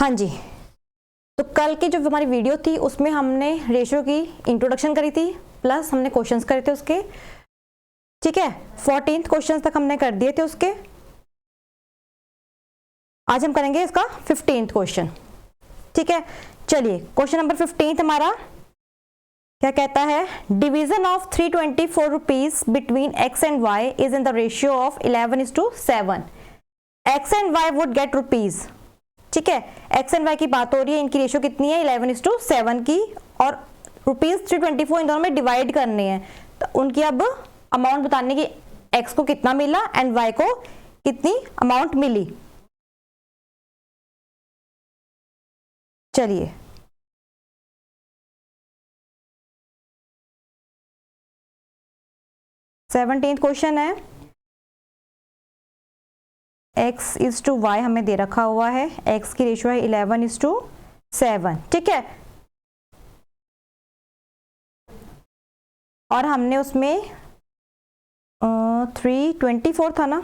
हाँ जी, तो कल की जो हमारी वीडियो थी उसमें हमने रेशियो की इंट्रोडक्शन करी थी, प्लस हमने क्वेश्चंस करे थे उसके, ठीक है। 14th क्वेश्चंस तक हमने कर दिए थे उसके। आज हम करेंगे इसका 15th क्वेश्चन, ठीक है। चलिए, क्वेश्चन नंबर 15 हमारा क्या कहता है, division of 324 rupees between x and y is in the ratio of 11:7। x and y would get rupees, ठीक है। x एंड y की बात हो रही है, इनकी रेशियो कितनी है 11:7 की, और रुपीज 324 इन दोनों में डिवाइड करने हैं, तो उनकी अब अमाउंट बताने की, x को कितना मिला एंड y को कितनी अमाउंट मिली। चलिए, सेवनटीन्थ क्वेश्चन है, x इज टू वाई हमें दे रखा हुआ है, x की रेशियो है 11:7, ठीक है। और हमने उसमें 324 था ना,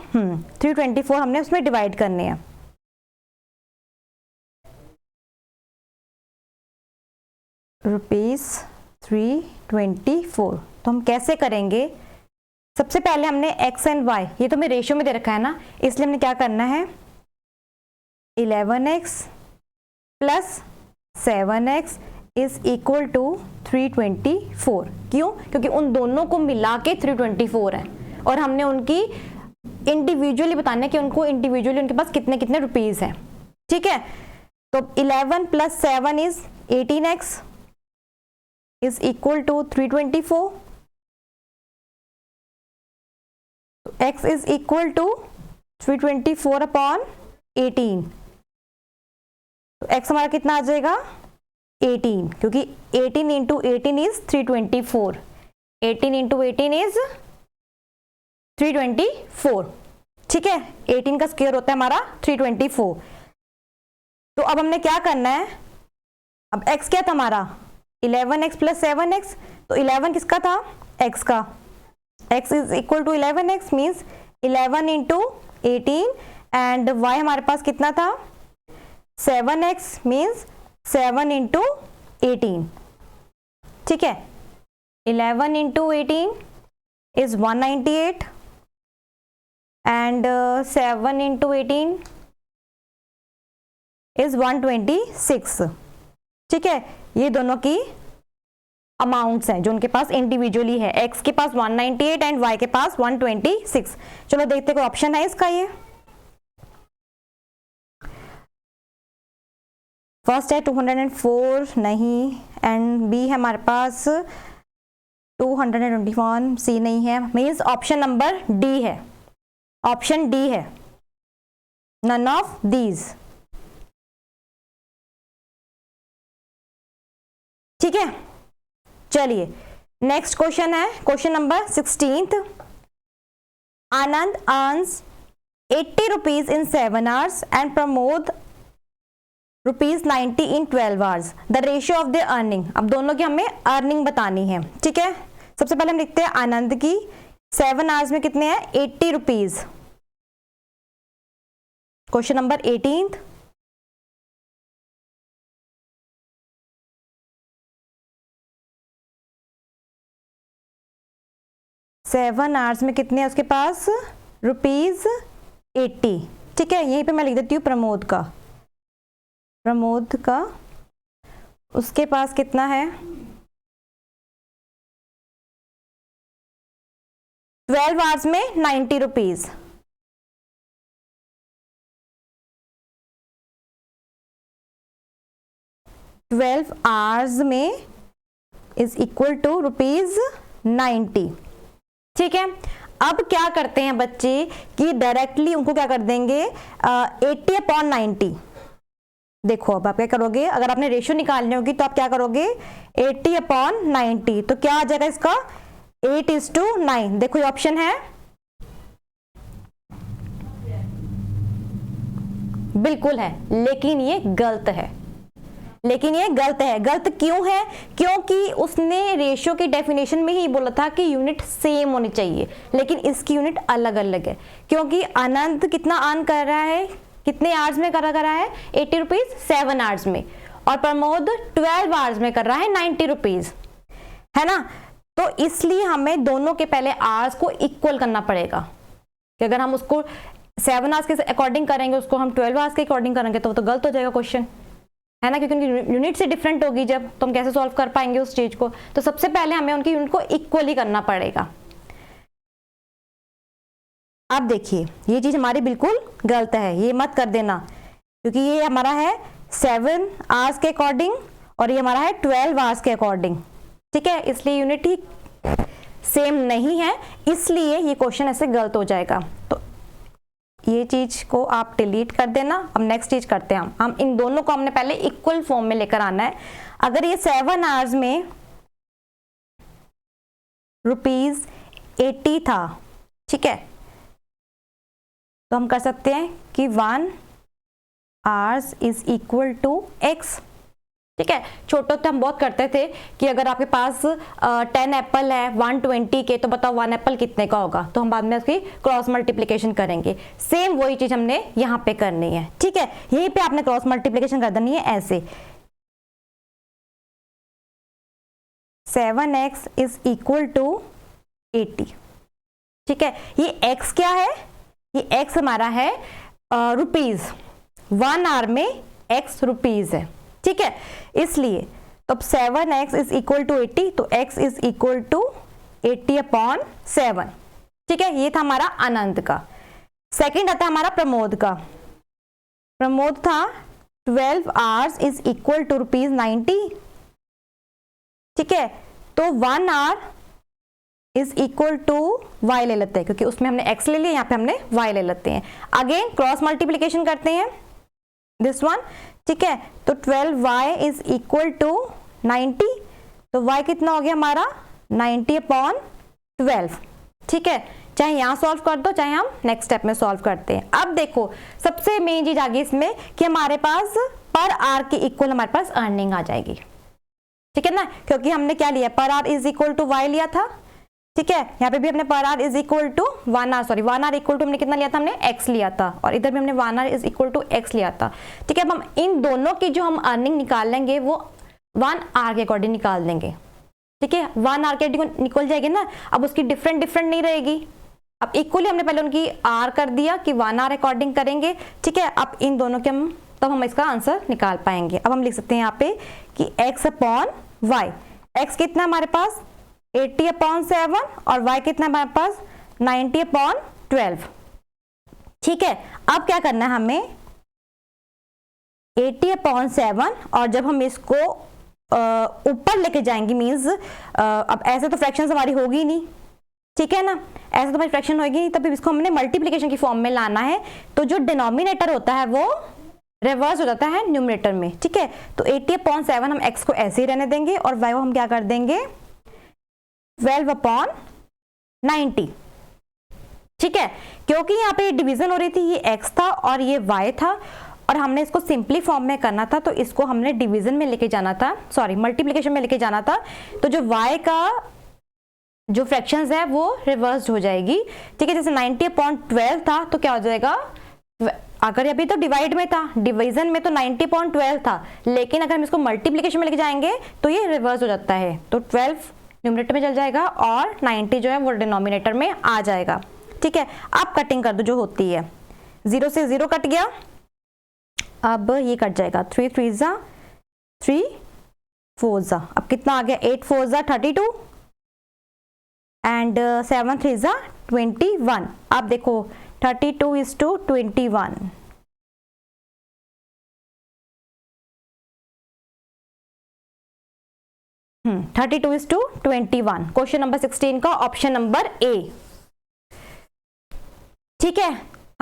324 हमने उसमें डिवाइड करने हैं। ₹324, तो हम कैसे करेंगे, सबसे पहले हमने x एंड y, ये तो हमें रेशियो में दे रखा है ना, इसलिए हमने क्या करना है 11x plus 7x is equal to 324। क्यों? क्योंकि उन दोनों को मिला के 324 है, और हमने उनकी इंडिविजुअली बताना है कि उनको इंडिविजुअली उनके पास कितने कितने रुपीज हैं, ठीक है। तो 11 plus 7 is 18x is equal to 324। x is equal to 324 upon 18, तो x हमारा कितना आ जाएगा 18, क्योंकि 18 इंटू 18 इज 324, 18 इंटू 18 इज 324, ठीक है। 18 का स्क्वायर होता है हमारा 324। तो अब हमने क्या करना है, अब x क्या था हमारा 11x प्लस 7x, तो 11 किसका था x का, x is equal to 11x means 11 into 18, and y हमारे पास कितना था 7x मीन्स 7 इंटू 18, ठीक है। 11 into 18 is 198 and 7 into 18 is 126, ठीक है। ये दोनों की अमाउंट्स हैं जो उनके पास इंडिविजुअली है, x के पास 198 एंड y के पास 126। चलो देखते कोई ऑप्शन है इसका, ये फर्स्ट है 204 नहीं, एंड बी है हमारे पास 221, सी नहीं है, मीन्स ऑप्शन नंबर डी है, ऑप्शन डी है, नन ऑफ दीज, ठीक है। चलिए, नेक्स्ट क्वेश्चन है question number 16th। Anand earns 80 rupees in 7 hours and Pramod ₹90 in 12 hours, the ratio of the earning. अब दोनों की हमें अर्निंग बतानी है, ठीक है। सबसे पहले हम लिखते हैं आनंद की 7 आवर्स में कितने हैं 80 rupees, question number 18th। Seven hours में कितने हैं उसके पास ₹80, ठीक है। यहीं पे मैं लिख देती हूँ प्रमोद का उसके पास कितना है 12 आवर्स में 90 रुपीज, आवर्स में इज इक्वल टू ₹90, ठीक है। अब क्या करते हैं बच्चे कि डायरेक्टली उनको क्या कर देंगे 80 अपॉन 90। देखो अब आप क्या करोगे, अगर आपने रेशियो निकालनी होगी तो आप क्या करोगे 80 अपॉन 90, तो क्या आ जाएगा इसका 8:9। देखो ये ऑप्शन है, बिल्कुल है, लेकिन ये गलत है, गलत क्यों है, क्योंकि उसने रेशियो की डेफिनेशन में ही बोला था कि यूनिट सेम होनी चाहिए, लेकिन इसकी यूनिट अलग अलग है, क्योंकि आनंद कितना अर्न कर रहा है कितने आवर्स में करा है 80 रुपीज 7 आवर्स में, और प्रमोद 12 आवर्स में कर रहा है 90 रुपीज, है ना। तो इसलिए हमें दोनों के पहले आवर्स को इक्वल करना पड़ेगा, कि अगर हम उसको 7 आवर्स के अकॉर्डिंग करेंगे, उसको हम 12 आवर्स के अकॉर्डिंग करेंगे तो गलत हो जाएगा क्वेश्चन, है ना, क्योंकि उनकी यूनिट से डिफरेंट होगी जब, तो हम कैसे सॉल्व कर पाएंगे उस चीज को। तो सबसे पहले हमें उनकी यूनिट को इक्वली करना पड़ेगा। अब देखिए ये चीज हमारी बिल्कुल गलत है, ये मत कर देना, क्योंकि ये हमारा है 7 आवर्स के अकॉर्डिंग और ये हमारा है 12 आवर्स के अकॉर्डिंग, ठीक है, इसलिए यूनिट ही सेम नहीं है, इसलिए ये क्वेश्चन ऐसे गलत हो जाएगा। तो ये चीज को आप डिलीट कर देना। अब नेक्स्ट चीज करते हैं हम इन दोनों को हमने पहले इक्वल फॉर्म में लेकर आना है। अगर ये 7 आवर्स में ₹80 था, ठीक है, तो हम कर सकते हैं कि 1 hours is equal to x, ठीक है। छोटे तो हम बहुत करते थे कि अगर आपके पास 10 एप्पल है 120 के, तो बताओ 1 एप्पल कितने का होगा, तो हम बाद में उसकी क्रॉस मल्टीप्लिकेशन करेंगे। सेम वही चीज हमने यहाँ पे करनी है, ठीक है, यहीं पे आपने क्रॉस मल्टीप्लिकेशन कर देनी है ऐसे। 7x इज इक्वल टू 80, ठीक है। ये x क्या है, ये x हमारा है रुपीज, 1 आवर में x रुपीज है, ठीक है, इसलिए तो अब 7x इज इक्वल टू 80, तो x इज इक्वल टू 80/7, ठीक है। ये था हमारा आनंद का। सेकंड आता है हमारा प्रमोद का। प्रमोद था 12 आवर्स इज इक्वल टू ₹90, ठीक है, तो 1 hour is equal to y ले लेते हैं, क्योंकि उसमें हमने x ले लिया, यहाँ पे हमने y ले लेते हैं। अगेन क्रॉस मल्टीप्लिकेशन करते हैं दिस वन, ठीक है, तो 12y इज इक्वल टू 90, तो y कितना हो गया हमारा 90/12, ठीक है। चाहे यहाँ सॉल्व कर दो, चाहे हम नेक्स्ट स्टेप में सॉल्व करते हैं। अब देखो सबसे मेन चीज आ गई इसमें कि हमारे पास पर आवर के इक्वल हमारे पास अर्निंग आ जाएगी, ठीक है ना, क्योंकि हमने क्या लिया, per hour is equal to y लिया था, ठीक है। यहाँ पे भी हमने per hour is equal to 1 hour, sorry 1 hour equal to हमने कितना लिया था, हमने x लिया था, और इधर भी हमने 1 hour is equal to x लिया था, ठीक है। अब हम इन दोनों की जो हम अर्निंग निकाल लेंगे वो 1 आवर के अकॉर्डिंग निकाल देंगे, ठीक है। 1 आवर के निकल जाएगी ना, अब उसकी डिफरेंट नहीं रहेगी। अब इक्वली हमने पहले उनकी आर कर दिया कि 1 आवर अकॉर्डिंग करेंगे, ठीक है। अब इन दोनों के हम तब हम इसका आंसर निकाल पाएंगे। अब हम लिख सकते हैं यहाँ पे कि x/y, x कितना हमारे पास 80/7 और y कितना हमारे पास 90/12, ठीक है। अब क्या करना है हमें 80/7, और जब हम इसको ऊपर लेके जाएंगे मींस अब ऐसे तो फ्रैक्शन हमारी होगी नहीं, ठीक है ना, ऐसे तो हमारी फ्रैक्शन होगी नहीं, तब इसको हमने मल्टीप्लिकेशन की फॉर्म में लाना है, तो जो डिनोमिनेटर होता है वो रिवर्स हो जाता है न्यूमरेटर में, ठीक है। तो 80/7 हम x को ऐसे ही रहने देंगे और y को हम क्या कर देंगे 12/90, ठीक है, क्योंकि यहाँ पे डिवीजन हो रही थी, ये x था और ये y था, और हमने इसको सिंपली फॉर्म में करना था, तो इसको हमने डिवीजन में लेके जाना था, सॉरी मल्टीप्लिकेशन में लेके जाना था, तो जो y का जो फ्रैक्शंस है वो रिवर्स हो जाएगी, ठीक है। जैसे 90/12 था तो क्या हो जाएगा, अगर अभी तो डिवाइड में था, डिवीजन में तो 90/12 था, लेकिन अगर हम इसको मल्टीप्लिकेशन में लेके जाएंगे तो ये रिवर्स हो जाता है, तो 12 न्यूमरेटर में चल जाएगा और 90 जो है वो डिनोमिनेटर में आ जाएगा, ठीक है। अब कटिंग कर दो जो होती है, 0 से 0 कट गया, अब ये कट जाएगा 3 3 3 4, अब कितना आ गया 8 4 32 एंड 7 3 21। अब देखो 32:21, 32:21, क्वेश्चन नंबर 16 का ऑप्शन नंबर ए, ठीक है।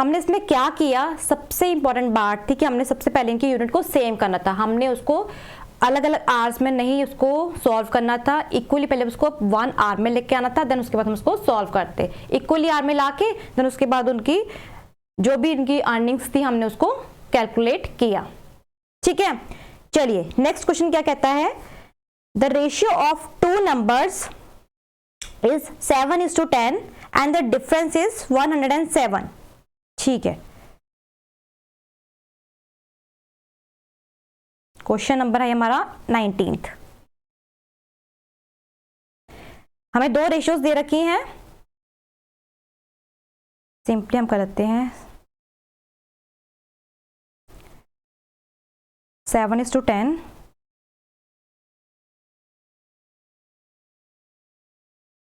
हमने इसमें क्या किया, सबसे इंपॉर्टेंट बात थी कि हमने सबसे पहले इनकी यूनिट को सेम करना था, हमने उसको अलग अलग आवर्स में नहीं उसको सॉल्व करना था, इक्वली पहले उसको 1 आवर में लेके आना था, देन उसके बाद हम उसको सॉल्व करते, इक्वली आवर में लाके देन उसके बाद उनकी जो भी इनकी अर्निंग्स थी हमने उसको कैलकुलेट किया, ठीक है। चलिए नेक्स्ट क्वेश्चन क्या कहता है, the ratio of 2 numbers is 7:10 and the difference is 107, ठीक है। क्वेश्चन नंबर है हमारा 19th। हमें दो रेशियोज दे रखी हैं, सिंपली हम कर लेते हैं 7:10,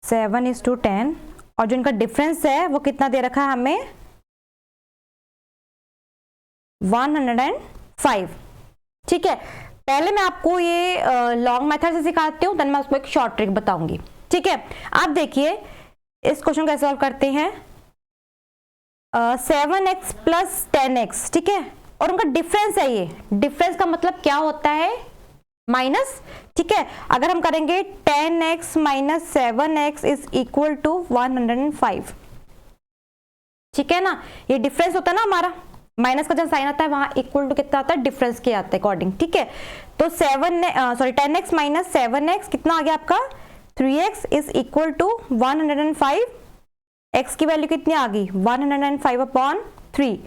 7:10, और जो इनका डिफरेंस है वो कितना दे रखा है हमें 105। ठीक है, पहले मैं आपको ये लॉन्ग मेथड से सिखाती हूँ, देन मैं उसको एक शॉर्ट ट्रिक बताऊंगी। ठीक है, आप देखिए इस क्वेश्चन को कैसे सॉल्व करते हैं। 7x प्लस 10x, ठीक है, और उनका डिफरेंस है, ये डिफरेंस का मतलब क्या होता है माइनस। ठीक है, अगर हम करेंगे 10x minus 7x is equal to 105। ठीक है ना, ये डिफरेंस होता है ना हमारा, माइनस का जब साइन आता है वहां इक्वल टू कितना आता है डिफरेंस के आता है अकॉर्डिंग। ठीक है, तो 10x माइनस 7x कितना आ गया आपका 3x is equal to 105। x की वैल्यू कितनी आ गई 105/3, 3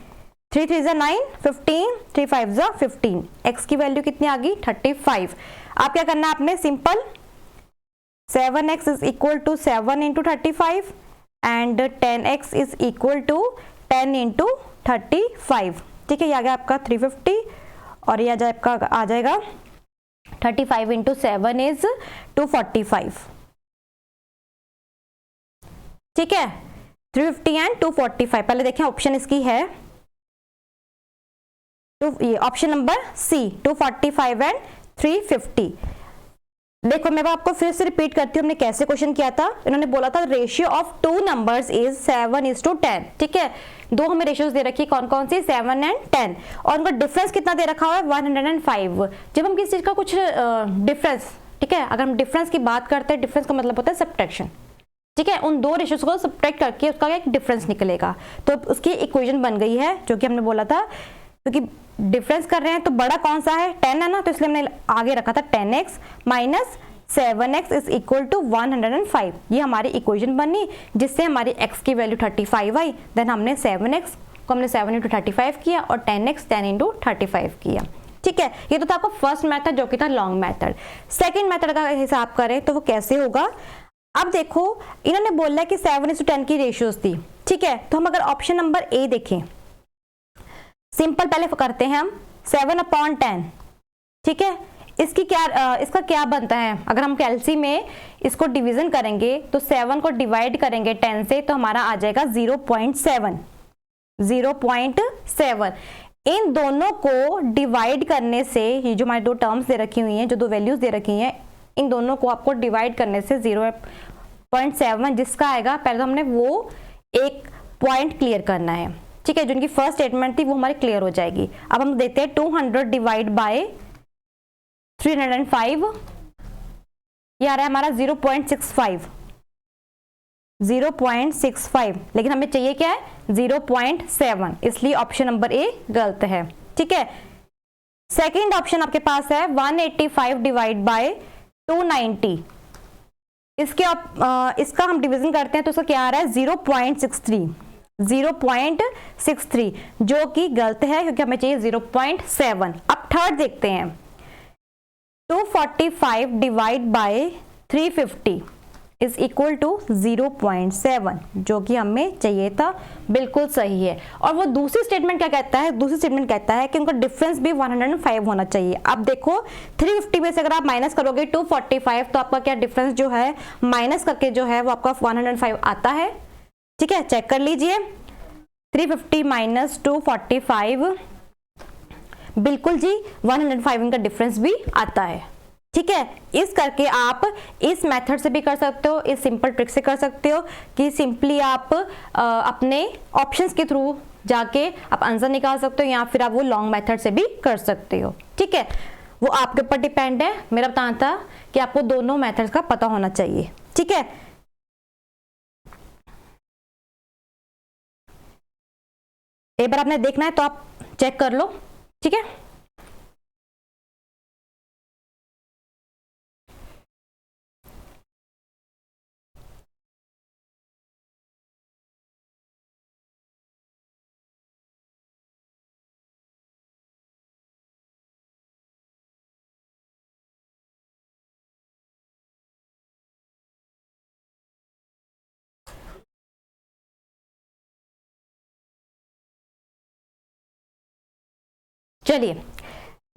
3 जा 9, 15, 3 5 जा 15, x की वैल्यू कितनी आ गई 35। आप क्या करना है आपने simple 7x is equal to 7 into 35 and 10x is equal to 10 into 35। ठीक है, ये आ गया आपका 350 और ये आ जाएगा 35 इंटू 7 इज 245। ठीक है, 350 एंड 245। पहले देखें ऑप्शन इसकी है ये ऑप्शन नंबर सी 245 एंड 350। देखो मैं आपको फिर से रिपीट करती हूँ, हमने कैसे क्वेश्चन किया था। इन्होंने बोला था ratio of two numbers is 7:10। ठीक है, दो हमें रेशियोज दे रखी है, कौन कौन सी 7 एंड 10, और उनका डिफरेंस कितना दे रखा हुआ है 105। जब हम किसी चीज का कुछ डिफरेंस, ठीक है, अगर हम डिफरेंस की बात करते हैं, डिफरेंस का मतलब होता है सब्ट्रैक्शन। ठीक है, उन दो रेशियोज को सब्ट्रैक्ट करके उसका एक डिफरेंस निकलेगा, तो उसकी इक्वेशन बन गई है जो कि हमने बोला था, क्योंकि डिफरेंस कर रहे हैं तो बड़ा कौन सा है 10 है ना, तो इसलिए हमने आगे रखा था 10x minus 7x is equal to 105। ये हमारी इक्वेशन बनी जिससे हमारी x की वैल्यू 35 आई। देन हमने 7x को हमने 7 इंटू 35 किया और 10x 10 इंटू 35 किया। ठीक है, ये तो था आपका फर्स्ट मेथड जो कि था लॉन्ग मेथड। सेकेंड मेथड का हिसाब करें तो वो कैसे होगा। अब देखो इन्होंने बोला है कि 7:10 की रेशियोज थी। ठीक है, तो हम अगर ऑप्शन नंबर ए देखें, सिंपल पहले करते हैं हम 7/10। ठीक है, इसका क्या बनता है, अगर हम कैलसी में इसको डिवीजन करेंगे तो 7 को डिवाइड करेंगे 10 से तो हमारा आ जाएगा 0.7। इन दोनों को डिवाइड करने से, ये जो हमारी दो टर्म्स दे रखी हुई हैं, जो दो वैल्यूज दे रखी हैं, इन दोनों को आपको डिवाइड करने से 0.7 जिसका आएगा, पहले तो हमने वो एक पॉइंट क्लियर करना है। ठीक है, जो उनकी फर्स्ट स्टेटमेंट थी वो हमारी क्लियर हो जाएगी। अब हम देते हैं 200 डिवाइड बाय 305, ये आ रहा है हमारा 0.65, लेकिन हमें चाहिए क्या है 0.7, इसलिए ऑप्शन नंबर ए गलत है। ठीक है, सेकंड ऑप्शन आपके पास है 185 डिवाइड बाय 290। इसका हम डिवीजन करते हैं तो इसका क्या आ रहा है 0.63, जो कि गलत है क्योंकि हमें चाहिए 0.7। अब थर्ड देखते हैं 245 divide by 350 is equal to 0.7, जो कि हमें चाहिए था, बिल्कुल सही है। और वो दूसरी स्टेटमेंट क्या कहता है, दूसरी स्टेटमेंट कहता है कि उनका डिफरेंस भी 105 होना चाहिए। अब देखो 350 में से अगर आप माइनस करोगे 245 तो आपका क्या डिफरेंस जो है माइनस करके जो है वो आपका 105 आता है। ठीक है, चेक कर लीजिए 350 माइनस 245, बिल्कुल जी 105 इनका डिफरेंस भी आता है। ठीक है, इस करके आप इस मेथड से भी कर सकते हो, इस सिंपल ट्रिक से कर सकते हो कि सिंपली आप अपने ऑप्शंस के थ्रू जाके आप आंसर निकाल सकते हो, या फिर आप वो लॉन्ग मेथड से भी कर सकते हो। ठीक है, वो आपके ऊपर डिपेंड है। मेरा बताना था कि आपको दोनों मेथड्स का पता होना चाहिए। ठीक है, एक बार आपने देखना है तो आप चेक कर लो। ठीक है। चलिए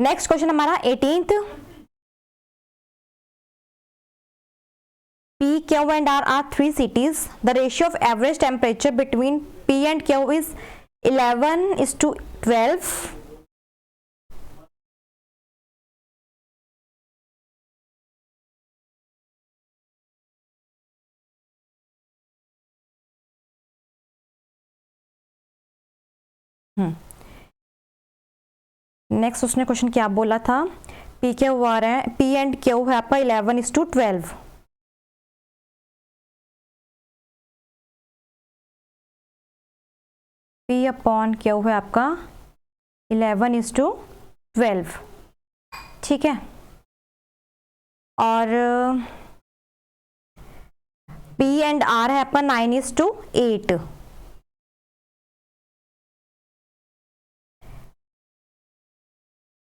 नेक्स्ट क्वेश्चन हमारा 18th। P, Q and R are three cities. The ratio of average temperature between P and Q is 11:12. Next उसने क्वेश्चन क्या बोला था, P Q R है, P एंड Q है आपका 11:12। P अपॉन Q है आपका 11:12, ठीक है। और P एंड R है आपका 9:8।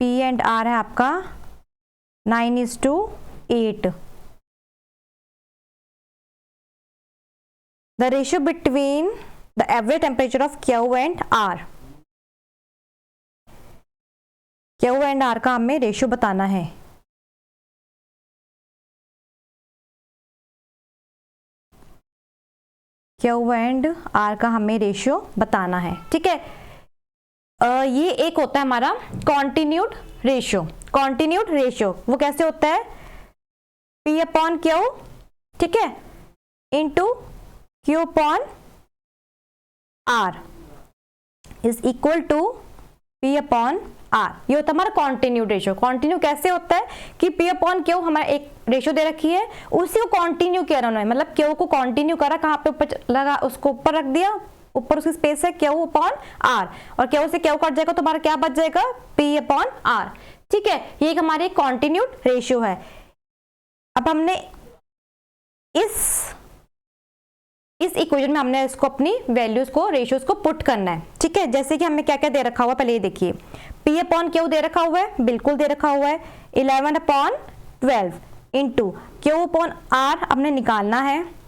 P एंड R है आपका 9:8। The ratio between the average temperature of Q and R, Q and R का हमें रेशियो बताना है। Q and R का हमें रेशियो बताना है, ठीक है। ये एक होता है हमारा कॉन्टिन्यूड रेशियो। कॉन्टिन्यूड रेशियो वो कैसे होता है, P अपॉन Q, ठीक है, into Q upon R is equal to P upon R। ये होता है हमारा कॉन्टिन्यूड रेशियो। कॉन्टिन्यू कैसे होता है कि P अपॉन Q हमारा एक रेशियो दे रखी है, उसी को कॉन्टिन्यू किया उन्होंने, मतलब Q को कॉन्टिन्यू करा, कहाँ पे ऊपर लगा, उसको ऊपर रख दिया, ऊपर उसकी स्पेस है Q अपॉन R, और Q से Q कट जाएगा तो हमारा क्या बच जाएगा, P अपॉन R, ठीक है। ये एक हमारी कॉन्टिन्यूड रेशियो है। अब हमने इस इक्वेशन में हमने इसको अपनी वैल्यूज को, रेशियोज को पुट करना है, ठीक है। जैसे कि हमें क्या क्या दे रखा हुआ, पहले ये देखिए, P अपॉन Q दे रखा हुआ है, बिल्कुल दे रखा हुआ है 11/12 इंटू Q अपॉन R हमने निकालना है,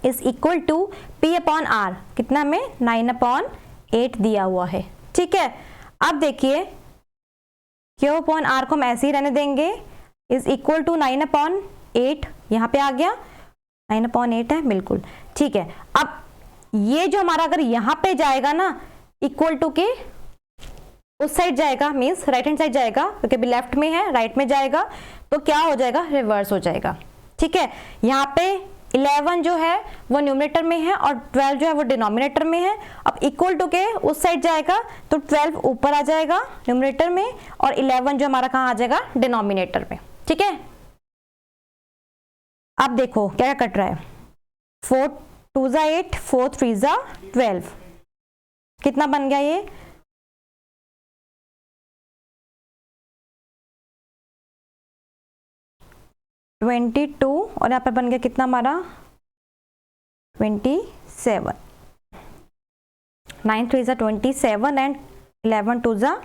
is equal to P upon R, कितना हमें 9/8 दिया हुआ है, ठीक है। अब देखिए Q अपॉन R को हम ऐसे ही रहने देंगे, इज इक्वल टू 9/8, यहाँ पे आ गया 9/8 है, बिल्कुल ठीक है। अब ये जो हमारा अगर यहाँ पे जाएगा ना, इक्वल टू के उस साइड जाएगा, मीन्स राइट हैंड साइड जाएगा, क्योंकि अभी लेफ्ट में है, राइट में जाएगा, तो क्या हो जाएगा, रिवर्स हो जाएगा, ठीक है। यहाँ पे 11 जो है वो न्यूमरेटर में है और 12 जो है वो डिनोमिनेटर में है। अब इक्वल टू के उस साइड जाएगा तो 12 ऊपर आ जाएगा न्यूमरेटर में, और 11 जो हमारा कहाँ आ जाएगा, डिनोमिनेटर में, ठीक है। अब देखो क्या कट रहा है, 4 2 जा 8, 4 3 जा 12, कितना बन गया ये, $22, और यहाँ पर बन गया कितना हमारा 27, 9 3 जा 27 एंड 11 2 जा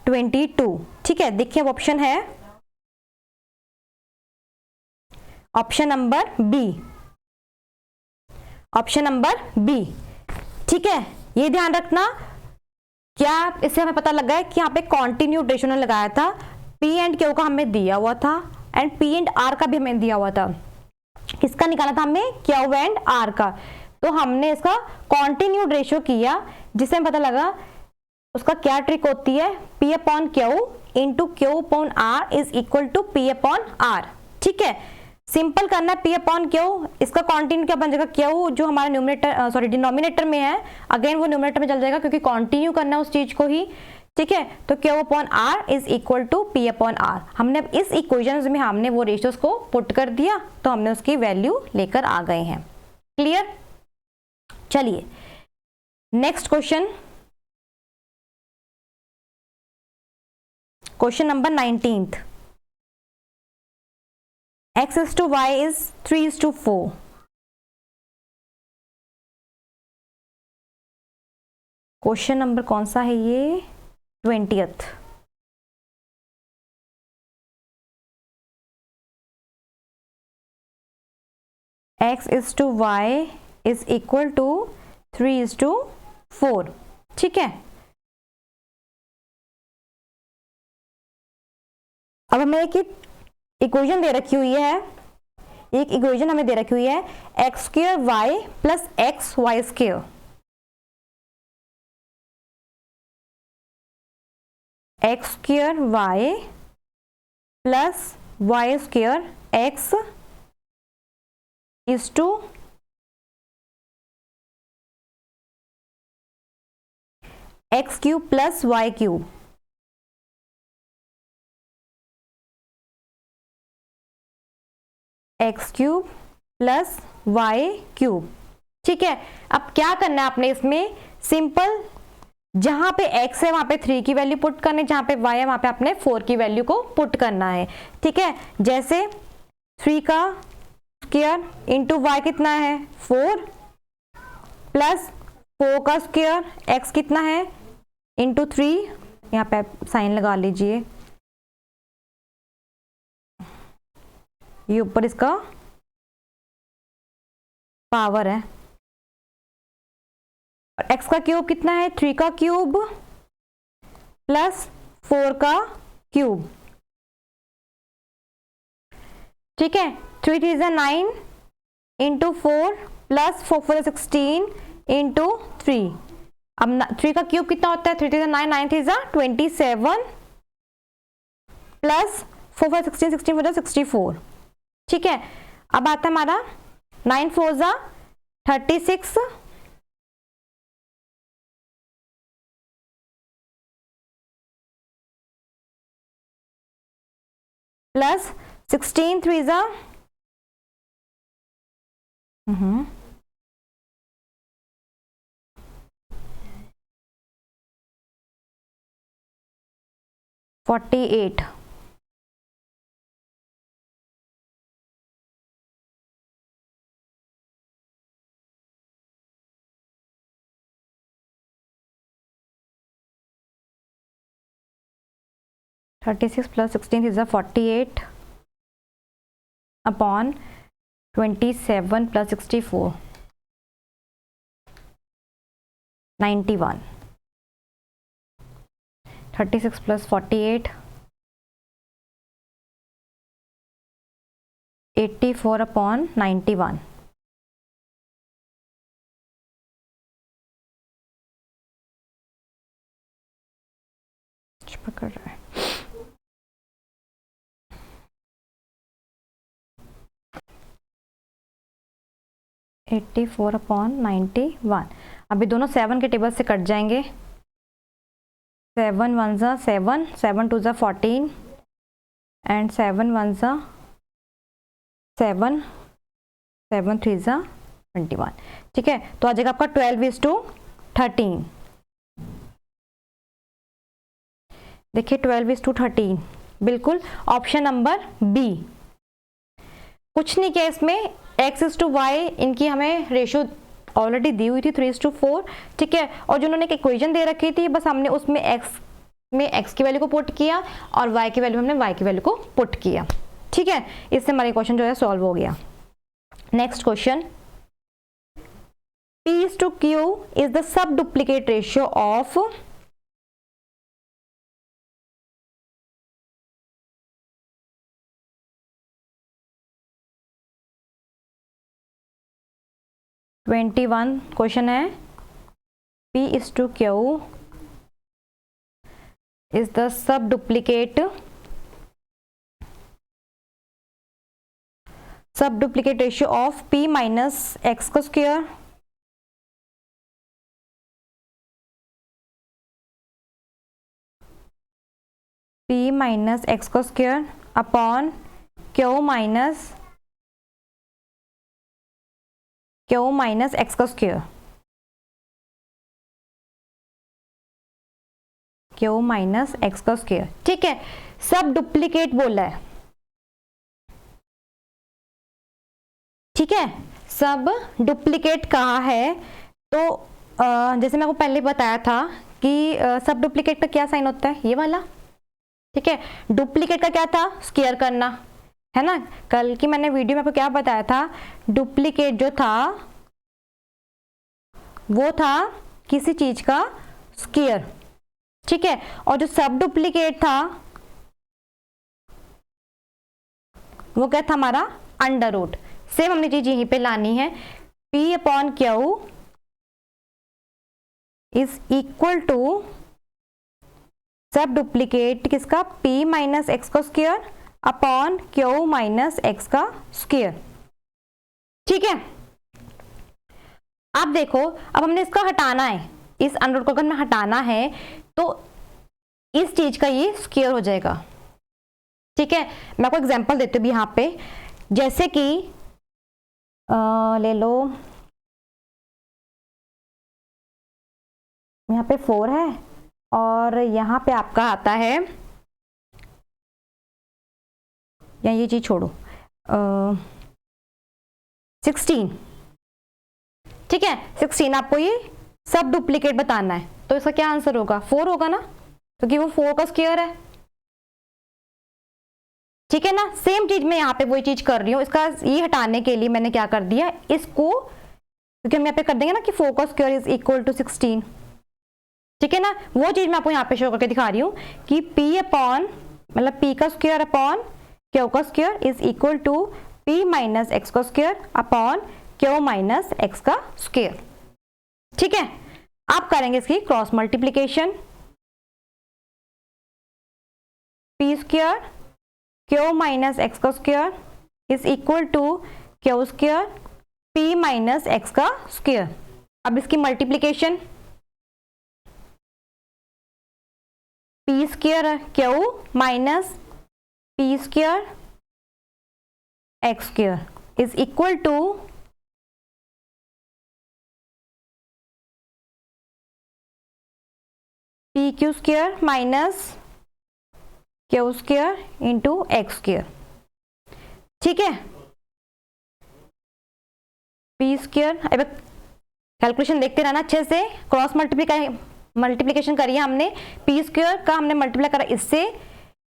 22, ठीक है। देखिए अब ऑप्शन है, option number B, option number B, ठीक है। ये ध्यान रखना, क्या इससे हमें पता लगा है कि यहाँ पे कॉन्टिन्यूड रेशियो ने लगाया था, P एंड Q का हमें दिया हुआ था एंड P एंड R का भी हमें दिया हुआ था। किसका निकाला था हमने, Q एंड R का, तो हमने इसका कॉन्टिन्यूड रेशियो किया, जिससे हमें पता लगा उसका क्या ट्रिक होती है, P upon Q into Q upon R is equal to P upon R, ठीक है। सिंपल करना है, P अपॉन Q, इसका कॉन्टिन्यू क्या बन जाएगा, Q जो हमारा न्यूमरेटर सॉरी डिनोमिनेटर में है, अगेन वो न्यूमरेटर में चल जाएगा क्योंकि कॉन्टिन्यू करना है उस चीज को ही, ठीक है। तो Q upon R is equal to P upon R। हमने इस इक्वेशन में हमने वो रेशियोज को पुट कर दिया, तो हमने उसकी वैल्यू लेकर आ गए हैं। क्लियर, चलिए next question, question number 19th। X is to Y is 3:4। Question number कौन सा है ये, 20th। X is to Y is equal to 3:4, ठीक है। अब हमें एक इक्वेशन दे रखी हुई है, एक इक्वेशन हमें दे रखी हुई है x square y plus x y square, x square y plus y square x is to x cube plus y cube, x cube plus y cube. ठीक है, अब क्या करना है आपने इसमें, सिंपल जहां पे x है वहां पे 3 की वैल्यू पुट करनी, जहां पे y है वहां पे आपने 4 की वैल्यू को पुट करना है। ठीक है, जैसे 3 का स्क्वायर इंटू वाई कितना है 4 प्लस 4 का स्क्वायर x कितना है इंटू 3, यहाँ पे साइन लगा लीजिए, ये ऊपर इसका पावर है, और x का क्यूब कितना है 3 का क्यूब प्लस 4 का क्यूब। ठीक है, 3 3 is 9 इंटू 4 प्लस 4 4 16 इंटू 3। अब 3 का क्यूब कितना होता है 3 3 9 9 3 27 प्लस 4 4 16 16 4 64। ठीक है, अब आता है हमारा 9 4 36 प्लस 16 3 48। (36 + 16 is 48 upon 27 + 64 91 36 + 48 84 upon 91। पकड़ रहा है, एट्टी 4 अपॉन 91। अभी दोनों 7 के टेबल से कट जाएंगे, 7 1 ज़ा 7 7 2 ज़ा 14 एंड 7 1 ज़ा 7 7 3 ज़ा 21। ठीक है, तो आ जाएगा आपका 12:13। देखिए 12:13 बिल्कुल ऑप्शन नंबर बी। कुछ नहीं किया इसमें, x/y इनकी हमें रेशियो ऑलरेडी दी हुई थी 3:4। ठीक है, और जो उन्होंने एक इक्वेशन दे रखी थी बस हमने उसमें x की वैल्यू को पुट किया और y की वैल्यू हमने y की वैल्यू को पुट किया। ठीक है, इससे हमारा क्वेश्चन जो है सॉल्व हो गया। Next question, P/Q is the sub duplicate ratio of question है P/Q is the subduplicate ratio of P minus x का स्क्वायर P minus x का square upon Q minus x का स्क्वायर, Q minus x का square. ठीक है, सब duplicate बोला है। ठीक है, सब डुप्लीकेट कहा है तो जैसे मैं आपको पहले बताया था कि सब डुप्लीकेट का क्या साइन होता है, ये वाला। ठीक है, डुप्लीकेट का क्या था, स्क्वायर करना है ना। कल की मैंने वीडियो में आपको क्या बताया था, डुप्लीकेट जो था वो था किसी चीज का स्क्वायर। ठीक है, और जो सब डुप्लीकेट था वो क्या था हमारा अंडर रूट। सेम हमने चीज यहीं पे लानी है, P upon q is equal to subduplicate किसका, P माइनस एक्स का square upon q minus x का स्क्वायर। ठीक है, अब देखो, अब हमने इसका हटाना है, इस अंडर रूट को अगर हमें हटाना है तो इस चीज का ये स्क्वायर हो जाएगा। ठीक है, मैं आपको एग्जांपल देती हूँ यहाँ पे, जैसे कि ले लो, यहाँ पे 4 है और यहाँ पे आपका आता है, या ये चीज छोड़ो, 16। ठीक है, 16 आपको ये सब डुप्लीकेट बताना है, तो इसका क्या आंसर होगा, 4 होगा ना, क्योंकि वो 4 का स्क्वायर है। ठीक है ना, सेम चीज मैं यहाँ पे वही चीज कर रही हूँ, इसका ये हटाने के लिए मैंने क्या कर दिया इसको, क्योंकि हम यहाँ पे कर देंगे ना कि 4 का स्क्वायर इज इक्वल टू 16। ठीक है ना, वो चीज मैं आपको यहाँ पे शो करके दिखा रही हूँ कि P अपॉन मतलब P का स्क्वायर अपॉन Q का square is equal to P minus x का square upon Q minus x का स्क्वायर। ठीक है, आप करेंगे इसकी cross multiplication, P square Q minus x का square is equal to Q square P minus x का स्क्वायर। अब इसकी multiplication, P square Q minus P square x square is equal to P Q square minus q square into x square. ठीक है, P square, अब calculation देखते रहना अच्छे से, क्रॉस मल्टीप्लीकेशन करिए हमने, पी स्क्वायर का हमने मल्टीप्लाई करा इससे,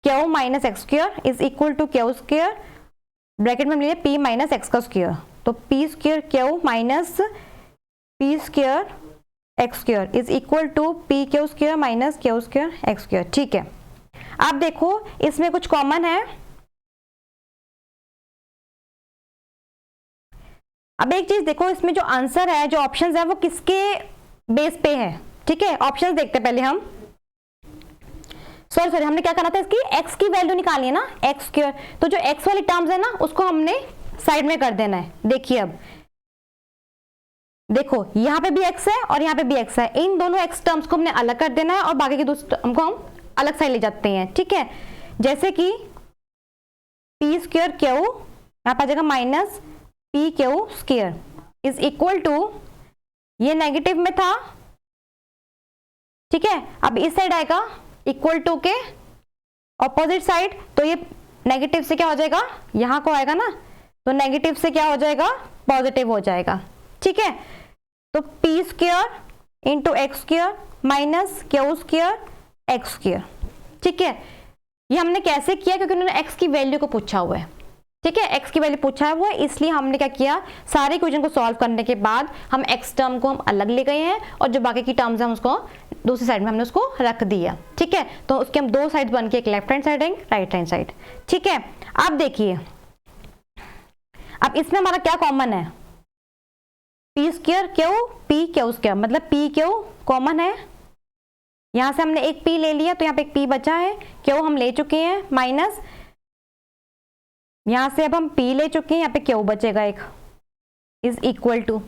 q minus x square is equal to q square, bracket में मिलिए पी माइनस एक्स का स्क्वायर, तो p square q minus p square x square is equal to P Q square minus q square x square. ठीक है, आप देखो इसमें कुछ कॉमन है। अब एक चीज देखो, इसमें जो आंसर है, जो ऑप्शंस है, वो किसके बेस पे है। ठीक है, ऑप्शंस देखते हैं पहले हम, सॉरी हमने क्या करना था, इसकी x की वैल्यू निकाली है ना, एक्स स्क्वायर, तो जो x वाली टर्म्स है ना उसको हमने साइड में कर देना है। देखिए अब देखो, यहाँ पे भी x है और यहाँ पे भी x है, इन दोनों x टर्म्स को हमने अलग कर देना है और बाकी के दूसरे टर्म को हम अलग साइड ले जाते हैं। ठीक है, जैसे कि पी स्क्वायर क्यू यहाँ पे आ जाएगा minus p Q square is equal to, ये नेगेटिव में था। ठीक है, अब इस साइड आएगा इक्वल टू के ऑपोजिट साइड, तो ये नेगेटिव से क्या हो जाएगा, यहां को आएगा ना, तो नेगेटिव से क्या हो जाएगा, पॉजिटिव हो जाएगा। ठीक है, तो p square into x square minus q square x square. ठीक है, ये हमने कैसे किया, क्योंकि उन्होंने एक्स की वैल्यू को पूछा हुआ है। ठीक है, एक्स की वैल्यू पूछा हुआ है, इसलिए हमने क्या किया, सारे इक्वेशन को सॉल्व करने के बाद हम एक्स टर्म को हम अलग ले गए हैं और जो बाकी की टर्म्स हैं उसको दूसरी साइड में हमने उसको रख दिया। ठीक है, तो उसके हम दो साइड बन के, एक लेफ्ट हैंड साइड है, राइट हैंड साइड। ठीक है, अब देखिए, अब इसमें हमारा क्या कॉमन है, P square Q P Q square, मतलब पी क्यू कॉमन है, यहां से हमने एक पी ले लिया तो यहाँ पे एक पी बचा है, क्यू हम ले चुके हैं माइनस, यहां से अब हम पी ले चुके हैं, यहाँ पे क्यू बचेगा एक, इज इक्वल टू,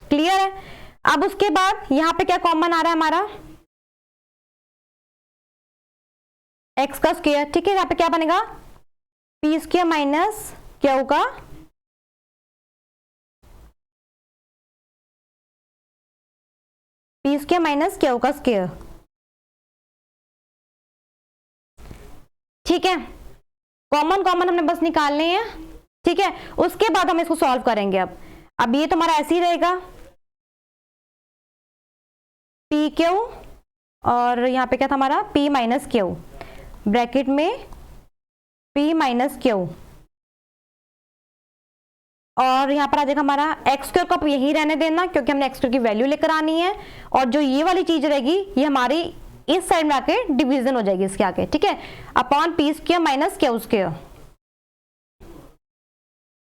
क्लियर है। अब उसके बाद यहाँ पे क्या कॉमन आ रहा है हमारा, एक्स का स्क्वायर। ठीक है, यहाँ पे क्या बनेगा, पी स्क्वायर माइनस क्यू का पी स्क्वायर माइनस क्यू का स्क्वायर। ठीक है, कॉमन कॉमन हमने बस निकालने हैं। ठीक है, उसके बाद हम इसको सॉल्व करेंगे। अब ये तो हमारा ऐसे ही रहेगा, पी क्यू और यहाँ पे क्या था हमारा, पी माइनस क्यू, ब्रैकेट में पी माइनस क्यू, और यहाँ पर आ जाएगा हमारा एक्स स्क्वायर को आप यही रहने देना, क्योंकि हमने एक्स स्क्वायर की वैल्यू लेकर आनी है, और जो ये वाली चीज रहेगी ये हमारी इस साइड में आके डिवीजन हो जाएगी इसके आगे। ठीक है, upon p square minus q square.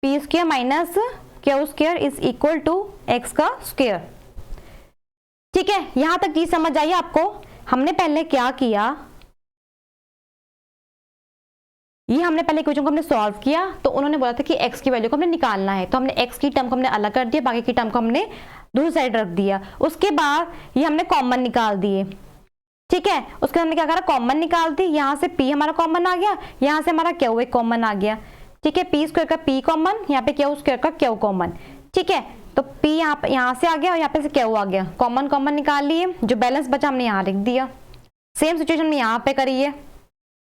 P square minus q square is equal to x का स्क्वायर। ठीक है, यहां तक चीज समझ आई आपको। हमने पहले क्या किया, ये हमने पहले क्वेश्चन को हमने सॉल्व किया, तो उन्होंने बोला था कि x की वैल्यू को हमने निकालना है, तो हमने x की टर्म को हमने अलग कर दिया, बाकी की टर्म को हमने दूसरी साइड रख दिया। उसके बाद ये हमने कॉमन निकाल दिए। ठीक है, उसके बाद हमने क्या करा, कॉमन निकाल दी। यहाँ से p हमारा कॉमन आ गया, यहाँ से हमारा क्यू एक कॉमन आ गया। ठीक है, पी स्क्वायर का p कॉमन, यहाँ पे क्यू स्क्वायर का क्यू कॉमन। ठीक है, तो p यहाँ से आ गया और यहाँ पे से क्यू आ गया, कॉमन कॉमन निकाल लिए, जो बैलेंस बचा हमने यहाँ लिख दिया। सेम सिचुएशन में यहाँ पे करी है।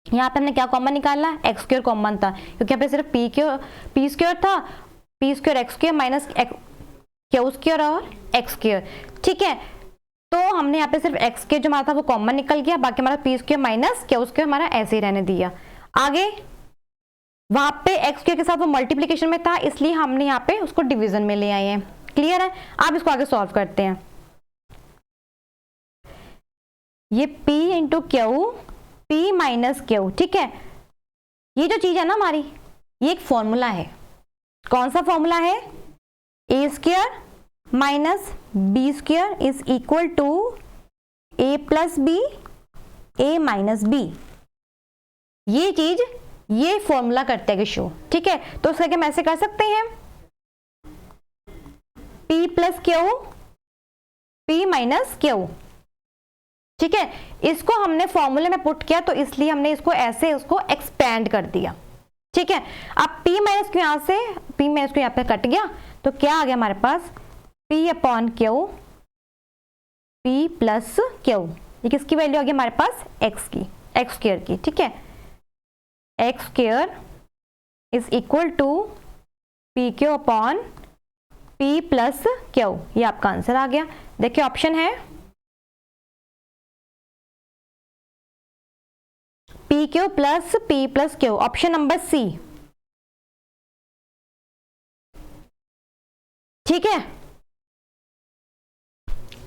यहाँ पे हमने क्या कॉमन निकाला, एक्स स्क्वायर कॉमन था, क्योंकि यहाँ पे सिर्फ पी स्क्वायर था, P square x square minus q square और एक्स स्क्वायर। ठीक है, तो हमने यहाँ पे सिर्फ एक्स स्क्वायर जो हमारा था वो कॉमन निकल गया, बाकी हमारा P square minus q square हमारा ऐसे ही रहने दिया। आगे वहां पे एक्स स्क्वायर के साथ वो मल्टीप्लीकेशन में था, इसलिए हमने यहाँ पे उसको डिवीजन में ले आए हैं। क्लियर है, आप इसको आगे सॉल्व करते हैं। ये p into Q, p minus Q. ठीक है, ये जो चीज है ना हमारी, ये एक फॉर्मूला है। कौन सा फॉर्मूला है, a square minus b square is equal to a plus b, a minus b. ये चीज, ये फॉर्मूला करते हैं कि शो। ठीक है, तो उसका हम ऐसे कर सकते हैं, p plus Q, p minus Q. ठीक है, इसको हमने फॉर्मूले में पुट किया, तो इसलिए हमने इसको ऐसे उसको एक्सपेंड कर दिया। ठीक है, अब p माइनस क्यू यहाँ से, p माइनस क्यू यहाँ पे कट गया, तो क्या आ गया हमारे पास, p upon q, p plus q. ये किसकी वैल्यू आ गई हमारे पास, x की, एक्स स्क्वायर की। ठीक है, x square is equal to P q upon p plus q. ये आपका आंसर आ गया। देखिए ऑप्शन है p q plus p plus q, option number C. ठीक है,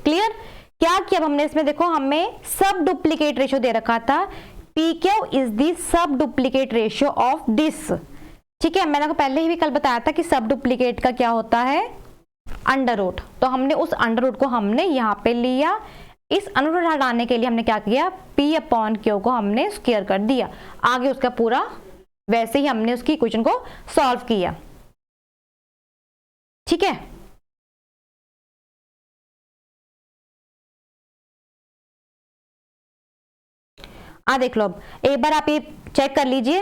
क्लियर। क्या किया हमने इसमें, देखो हमें सब डुप्लीकेट रेशियो दे रखा था, पी क्यू इज दी सब डुप्लीकेट रेशियो ऑफ दिस। ठीक है, मैंने आपको पहले ही भी कल बताया था कि सब डुप्लीकेट का क्या होता है, अंडर रूट। तो हमने उस अंडर रूट को हमने यहाँ पे लिया। इस अंडर रूट हटाने के लिए हमने क्या किया, p अपॉन क्यू को हमने स्क्वायर कर दिया। आगे उसका पूरा वैसे ही हमने उसकी इक्वेशन को सॉल्व किया। ठीक है, देख लो, अब एक बार आप ये चेक कर लीजिए।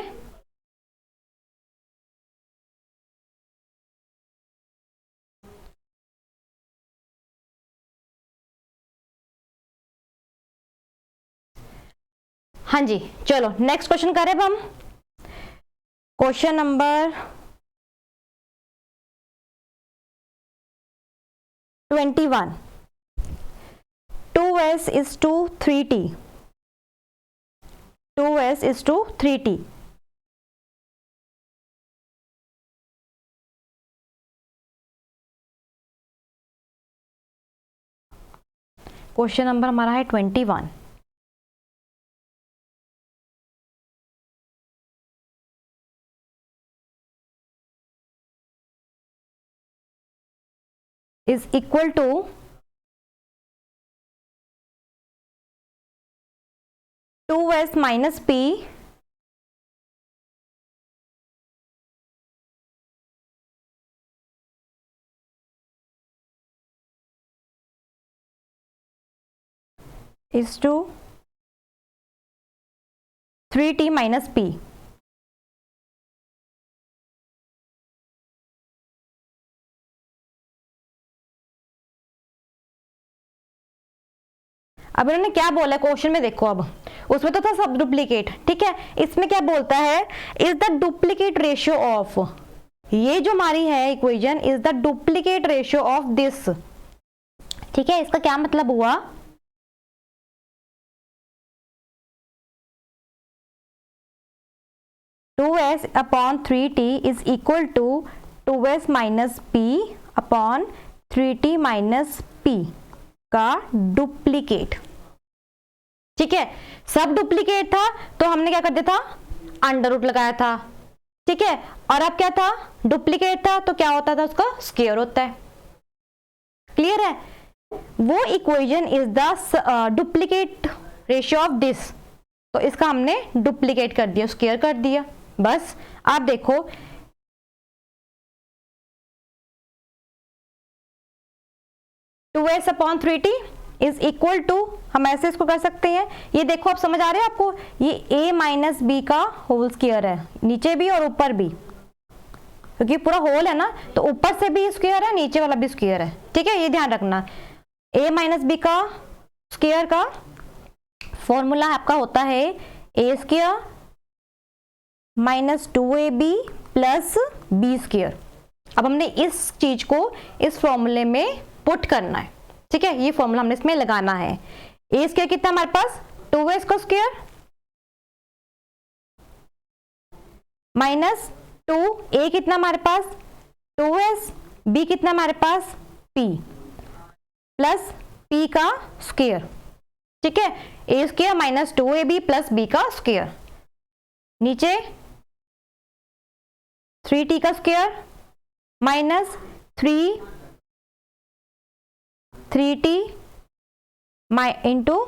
हाँ जी, चलो नेक्स्ट क्वेश्चन करें अब हम। Question number 21, 2s is to 3t, 2s is to 3t। Question number हमारा है 21। is equal to two s minus p is to 3t minus p. अब इन्होंने क्या बोला क्वेश्चन में, देखो अब उसमें तो था सब डुप्लीकेट। ठीक है, इसमें क्या बोलता है, is the duplicate ratio of, ये जो हमारी है equation, is the duplicate ratio of this. ठीक है, इसका क्या मतलब हुआ, two s upon 3t is equal to 2s minus p upon 3t minus p का डुप्लीकेट। ठीक है, सब डुप्लीकेट था तो हमने क्या कर दिया था, अंडर रूट लगाया था। ठीक है, और अब क्या था, डुप्लीकेट था तो क्या होता था, उसका स्क्वायर होता है। क्लियर है? वो equation is the duplicate ratio of this, तो इसका हमने डुप्लीकेट कर दिया, स्क्वायर कर दिया। बस आप देखो 2s/3t इज इक्वल टू, हम ऐसे इसको कर सकते हैं, ये देखो आप समझ आ रहे हैं आपको, ये a माइनस बी का होल स्क्वायर है, नीचे भी और ऊपर भी, क्योंकि पूरा होल है ना, तो ऊपर से भी स्क्वायर है, नीचे वाला भी स्क्वायर है। ठीक है, ये ध्यान रखना। a माइनस बी का स्क्वायर का फॉर्मूला आपका होता है a square minus 2ab plus b square. अब हमने इस चीज को इस फॉर्मूले में पुट करना है। ठीक है, ये फॉर्मूला हमने इसमें लगाना है। a स्क्वायर कितना हमारे पास, 2s का स्क्वायर माइनस 2a कितना हमारे पास 2s, b कितना हमारे पास p प्लस p का स्क्वायर। ठीक है, a square minus 2ab plus b का स्क्वायर, नीचे 3t का square minus 3t into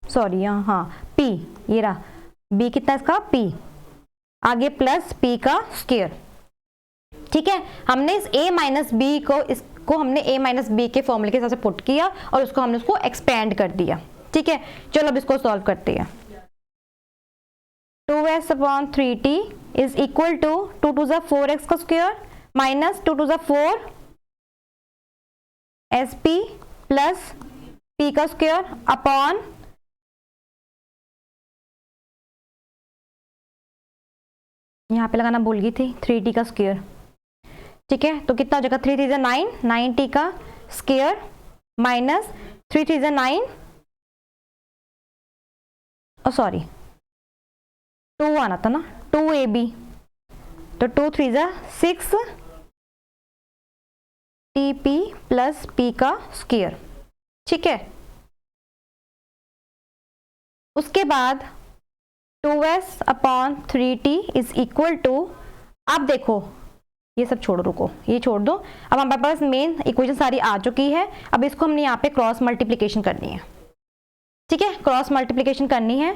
sorry हाँ p, ये रहा b कितना इसका p, आगे प्लस p का स्क्वायर। ठीक है, हमने इस a माइनस बी को, इसको हमने a माइनस बी के फॉर्मूले के हिसाब से पुट किया और उसको हमने उसको एक्सपेंड कर दिया। ठीक है, चलो अब इसको सॉल्व करते हैं। 2s/3t is equal to 2 two 4x का square minus 2 two 4 sp plus p का स्क्वायर अपॉन यहाँ पे लगाना भूल गई थी 3t का स्क्वायर। ठीक है, तो कितना हो जाएगा, 3 3 9, 9t का स्क्वायर माइनस 3 3 9, सॉरी 2 आना था ना, 2ab, तो 2 3 6 tp प्लस p का स्क्वायर। ठीक है, उसके बाद 2s/3t इज इक्वल टू, अब देखो ये सब छोड़ो, रुको ये छोड़ दो, अब हमारे पास मेन इक्वेशन सारी आ चुकी है। अब इसको हमने यहाँ पे क्रॉस मल्टीप्लिकेशन करनी है। ठीक है, क्रॉस मल्टीप्लिकेशन करनी है।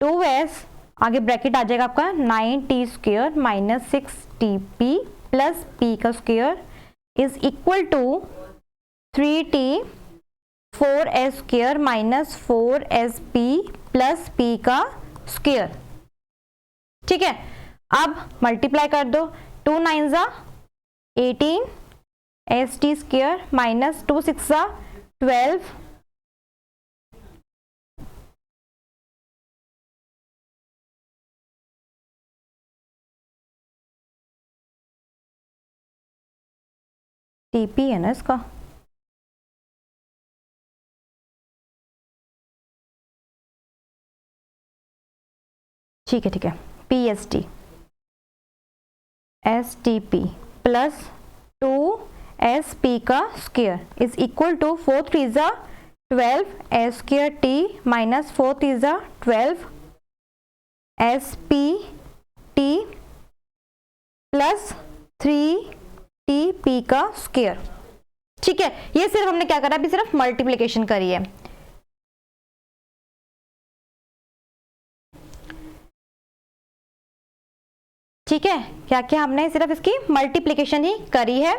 2s आगे ब्रैकेट आ जाएगा आपका 9t square minus 6tp plus p का square is equal to 3t 4s square minus 4sp plus p का स्क्वायर। ठीक है, अब मल्टीप्लाई कर दो, 2 9 18 st स्क्वायर माइनस 2 6 12 TP है ना इसका। ठीक है, ठीक है, PST STP प्लस 2SP का square is equal to 4 3 12 s square t minus 4 3 12 SP t plus 3TP का स्क्वायर। ठीक है, ये सिर्फ हमने क्या करा, अभी सिर्फ मल्टीप्लिकेशन करी है। ठीक है, क्या क्या हमने सिर्फ इसकी मल्टीप्लिकेशन ही करी है।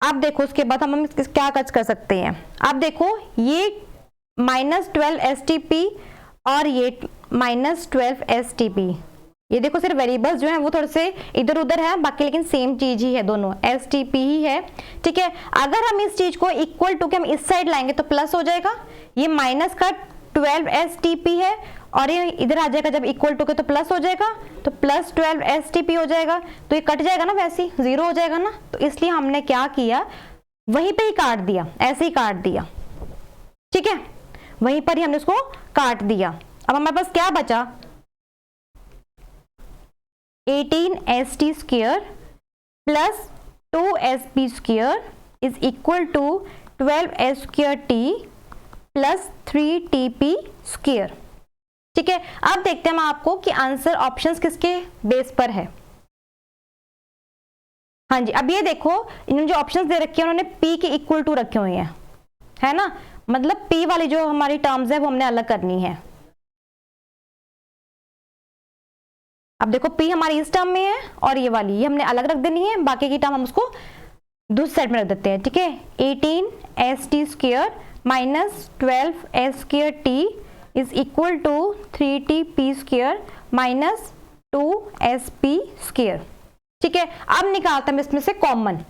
अब देखो उसके बाद हम क्या कर सकते हैं। अब देखो ये -12 STP और ये -12 STP, ये देखो सिर्फ वेरिएबल्स जो हैं वो थोड़े से इधर उधर है, बाकी लेकिन सेम चीज ही है, दोनों STP ही है। ठीक है, अगर हम इस चीज को इक्वल टू के हम इस साइड लाएंगे तो प्लस हो जाएगा, ये माइनस का 12 STP है और ये इधर आ जाएगा, जब इक्वल टू के तो प्लस हो जाएगा, तो प्लस 12 STP हो जाएगा, तो ये कट जाएगा ना, वैसे ही जीरो हो जाएगा ना, तो इसलिए हमने क्या किया, वहीं पे ही काट दिया, ऐसे ही काट दिया। ठीक है, वहीं पर ही हमने उसको काट दिया। अब हमारे पास क्या बचा, 18 ST square plus 2 SP square is equal to 12 S square T plus 3 TP square. ठीक है, अब देखते हैं हम आपको कि आंसर ऑप्शंस किसके बेस पर है। हाँ जी, अब ये देखो इन्होंने जो ऑप्शंस दे रखे हैं उन्होंने p के इक्वल टू रखे हुए हैं, है ना, मतलब p वाली जो हमारी टर्म्स है वो हमने अलग करनी है। अब देखो p हमारी इस टर्म में है और ये वाली ये हमने अलग रख देनी है, बाकी की टर्म हम उसको दूसरी साइड में रख देते हैं। ठीक है, 18st square minus 12s square t is equal to 3t square minus 2sp square. ठीक है, अब निकालते हैं इसमें से कॉमन,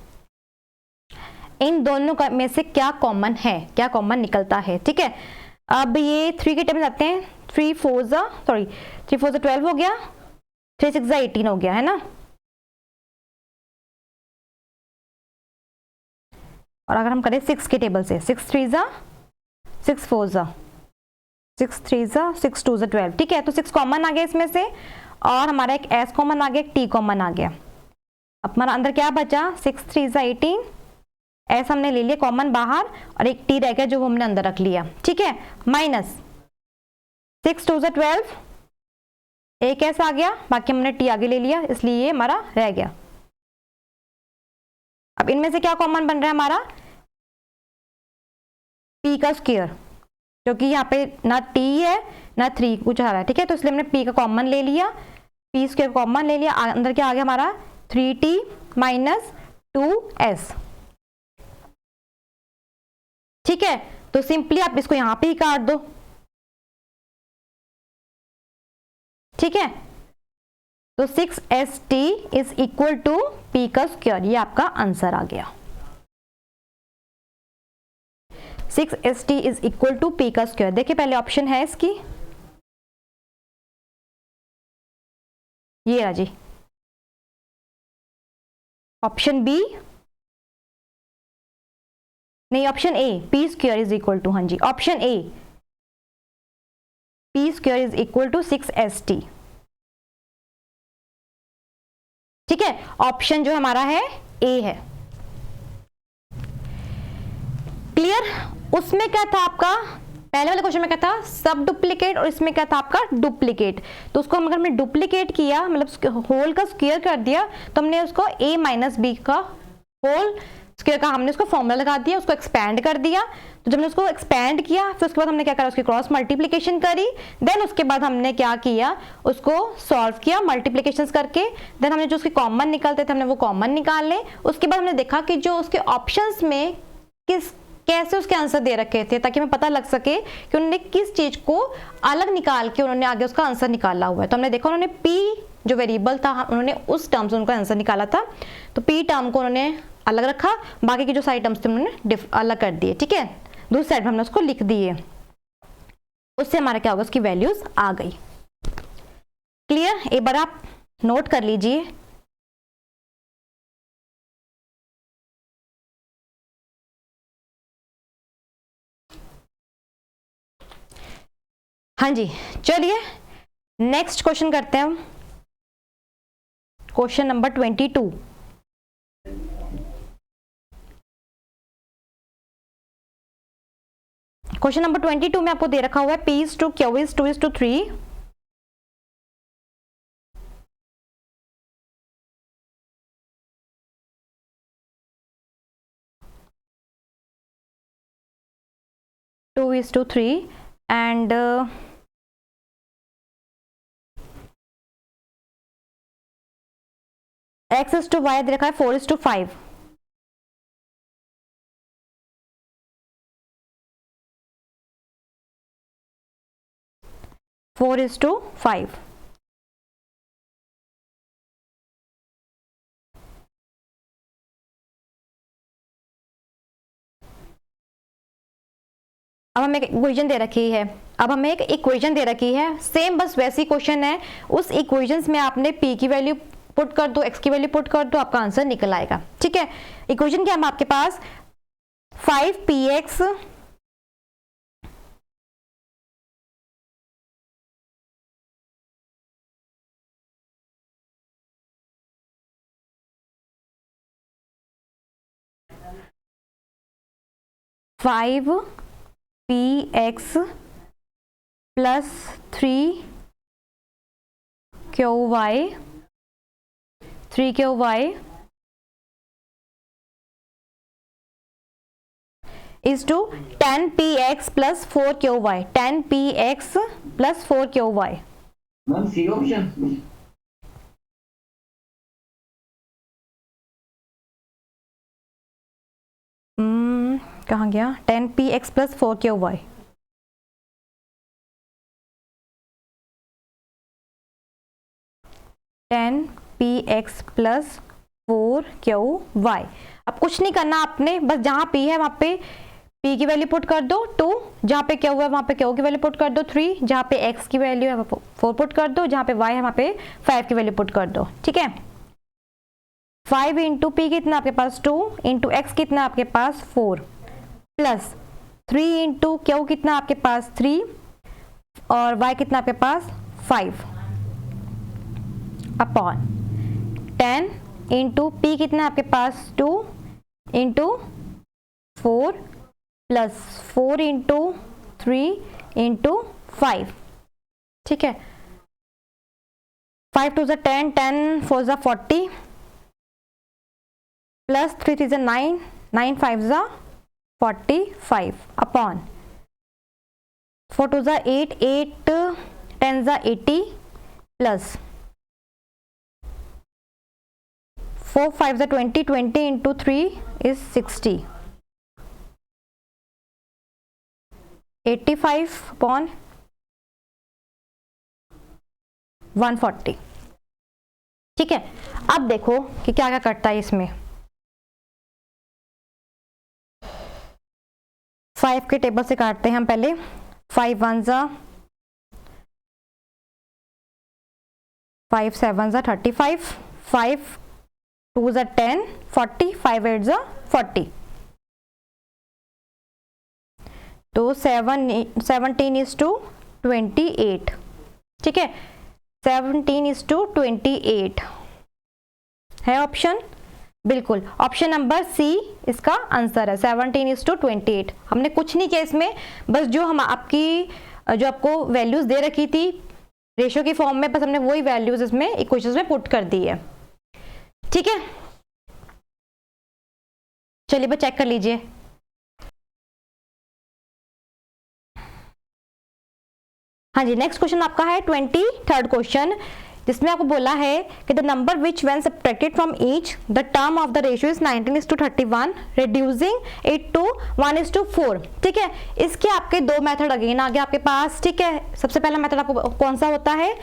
इन दोनों में से क्या कॉमन है, क्या कॉमन निकलता है। ठीक है, अब ये 3 के टर्म में जाते हैं, 3 4 12 हो गया, 3 6 18 हो गया, है ना। और अगर हम करें 6 के टेबल से, 6 3 6 4 6 3 6 2 12। ठीक है, तो 6 कॉमन आ गया इसमें से, और हमारा एक s कॉमन आ गया, एक t कॉमन आ गया। अब हमारा अंदर क्या बचा, 6 3 18, s हमने ले लिया कॉमन बाहर, और एक t रह गया जो हमने अंदर रख लिया। ठीक है, माइनस 6 2 12, एक s आ गया, बाकी हमने t आगे ले लिया, इसलिए ये हमारा रह गया। अब इनमें से क्या कॉमन बन रहा है हमारा, p का स्क्वायर, क्योंकि यहाँ पे ना t है ना 3 कुछ आ रहा है। ठीक है, तो इसलिए हमने p का कॉमन ले लिया, p स्क्वायर कॉमन ले लिया, अंदर क्या आ गया हमारा 3t माइनस 2s। ठीक है, तो सिंपली आप इसको यहां पे ही काट दो। ठीक है, तो 6st is equal to p का स्क्वायर, ये आपका आंसर आ गया। 6st is equal to p का स्क्वायर। देखिए पहले ऑप्शन है इसकी, ये रहा जी ऑप्शन बी, नहीं option A, p square is equal to, हाँ जी option A, p square is equal to 6st। ठीक है, ऑप्शन जो हमारा है ए है। क्लियर, उसमें क्या था आपका, पहले वाले क्वेश्चन में क्या था सब डुप्लीकेट, और इसमें क्या था आपका डुप्लीकेट। तो उसको अगर हमने डुप्लीकेट किया, मतलब होल का स्क्वायर कर दिया, तो हमने उसको a माइनस बी का होल स्क्वायर का हमने उसको फॉर्मूला लगा दिया, उसको एक्सपैंड कर दिया। तो जब हमने उसको एक्सपैंड किया, फिर उसके बाद हमने क्या करा, उसकी क्रॉस मल्टीप्लिकेशन करी, देन उसके बाद हमने क्या किया, उसको सॉल्व किया मल्टीप्लिकेशंस करके, देन हमने जो उसके कॉमन निकलते थे हमने वो कॉमन निकाल ले। उसके बाद हमने देखा कि जो उसके ऑप्शंस में कैसे उसके आंसर दे रखे थे, ताकि हमें पता लग सके कि उन्होंने किस चीज को अलग निकाल के उन्होंने आगे उसका आंसर निकाला हुआ है। तो हमने देखा उन्होंने p जो वेरिएबल था उन्होंने उस टर्म से उनका आंसर निकाला था, तो p टर्म को उन्होंने अलग रखा, बाकी के जो सारे टर्म्स थे उन्होंने अलग कर दिए। ठीक है, दूसरी साइड में हमने उसको लिख दिए, उससे हमारा क्या होगा, उसकी वैल्यूज आ गई। क्लियर, एक बार आप नोट कर लीजिए। हाँ जी, चलिए नेक्स्ट क्वेश्चन करते हैं हम, क्वेश्चन नंबर 22। क्वेश्चन नंबर 22 में आपको दे रखा हुआ है p is to q is 2:3, and x is to y दे रखा है 4:5। 4:5। अब हमें एक इक्वेशन दे रखी है, सेम बस वैसी क्वेश्चन है, उस इक्वेशंस में आपने p की वैल्यू पुट कर दो, x की वैल्यू पुट कर दो, आपका आंसर निकल आएगा। ठीक है, इक्वेशन क्या है आपके पास, 5px plus 3QY is to 10px plus 4qy, 10px plus 4qy. Ma'am C option. कहाँ गया? 10px plus 4qy. px plus 4qy. अब कुछ नहीं करना आपने, बस जहाँ p है वहाँ पे p की वैल्यू पुट कर दो 2, जहाँ पे q है वहाँ पे q की वैल्यू पुट कर दो 3, जहाँ पे x की वैल्यू है 4 पुट कर दो, जहाँ पे y है वहाँ पे 5 की वैल्यू पुट कर दो। ठीक है, 5 इंटू पी कितना आपके पास 2, इंटू एक्स कितना आपके पास 4, प्लस 3 इंटू क्यू कितना आपके पास 3, और y कितना आपके पास 5, अपॉन 10 इंटू पी कितना आपके पास 2 इंटू 4 प्लस 4 इंटू 3 इंटू 5। ठीक है, 5 2 10, 10 4 40, plus 3 3 9, 9 5 45, upon 4 2 8, 8 10 80, plus 4 5 20, 20 into 3 is 60, 85 upon 140। ठीक है, अब देखो कि क्या क्या करता है इसमें। 5 के टेबल से काटते हैं हम पहले। 5 1 5 7 35, 5 2 10, 40, 5 8 40, तो 17 is to 28। ठीक है, 17 is to 28 है ऑप्शन, बिल्कुल ऑप्शन नंबर सी इसका आंसर है। 17 is to 28। हमने कुछ नहीं किया इसमें, बस जो हम जो आपको वैल्यूज दे रखी थी रेशियो की फॉर्म में, बस हमने वही वैल्यूज इसमें इक्वेशंस में पुट कर दी है। ठीक है, चलिए बस चेक कर लीजिए। हाँ जी, नेक्स्ट क्वेश्चन आपका है 23rd क्वेश्चन, जिसमें आपको बोला है कि the number which when subtracted from each the term of the ratio is 19 is to 31, reducing it to 1 is to 4। ठीक है, इसके आपके दो मेथड अगेन आगे आपके पास। ठीक है, सबसे पहला मेथड आपको कौन सा होता है?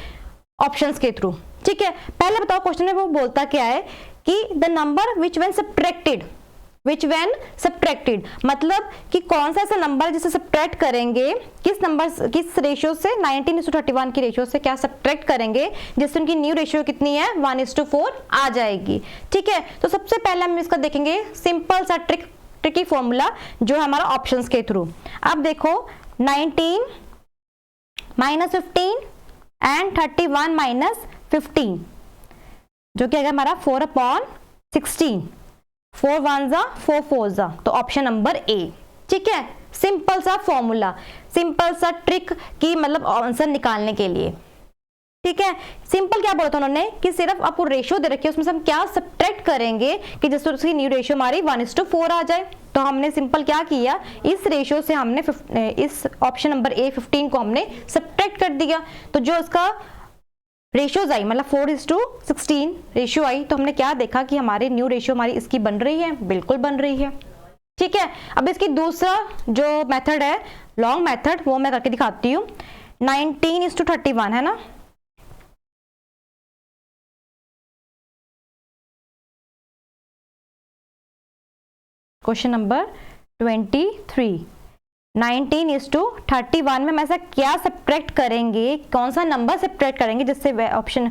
ऑप्शंस के थ्रू। ठीक है, पहले बताओ क्वेश्चन में वो बोलता क्या है कि the number which when subtracted, मतलब कि कौन सा ऐसा नंबर जिसे सब्ट्रैक्ट करेंगे, किस रेशियो से 19 is to 31 की रेशियो से क्या सब्ट्रैक्ट करेंगे जिससे उनकी न्यू रेशियो कितनी है 1 is to 4 आ जाएगी। ठीक है, तो सबसे पहले हम इसका देखेंगे सिंपल सा ट्रिकी फॉर्मूला जो है हमारा ऑप्शंस के थ्रू। अब देखो 19 माइनस 15 एंड 31 माइनस 15 जो क्या है हमारा 4/16, 4 1 4 4, तो ऑप्शन नंबर ए। ठीक है, सिंपल सा फॉर्मूला, सिंपल सा ट्रिक की मतलब आंसर निकालने के लिए। ठीक है, सिंपल क्या बोला था उन्होंने कि सिर्फ आपको रेशियो दे रखी है, उसमें से हम क्या सब्ट्रैक्ट करेंगे कि जिससे उसकी न्यू रेशियो हमारी 1 is to 4 आ जाए। तो हमने सिंपल क्या किया, इस रेशियो से हमने इस ऑप्शन नंबर ए 15 को हमने सब्ट्रैक्ट कर दिया। तो जो इसका रेशियोज आई मतलब 4 is to 16 रेशियो आई, तो हमने क्या देखा कि हमारे न्यू रेशियो हमारी इसकी बन रही है, बिल्कुल बन रही है। ठीक है, अब इसकी दूसरा जो मेथड है लॉन्ग मेथड, वो मैं करके दिखाती हूँ। 19 is to 31 है ना, क्वेश्चन नंबर 23। 19 is to 31 में हम ऐसा क्या सब्ट्रैक्ट करेंगे, कौन सा नंबर सब्ट्रैक्ट करेंगे जिससे ऑप्शन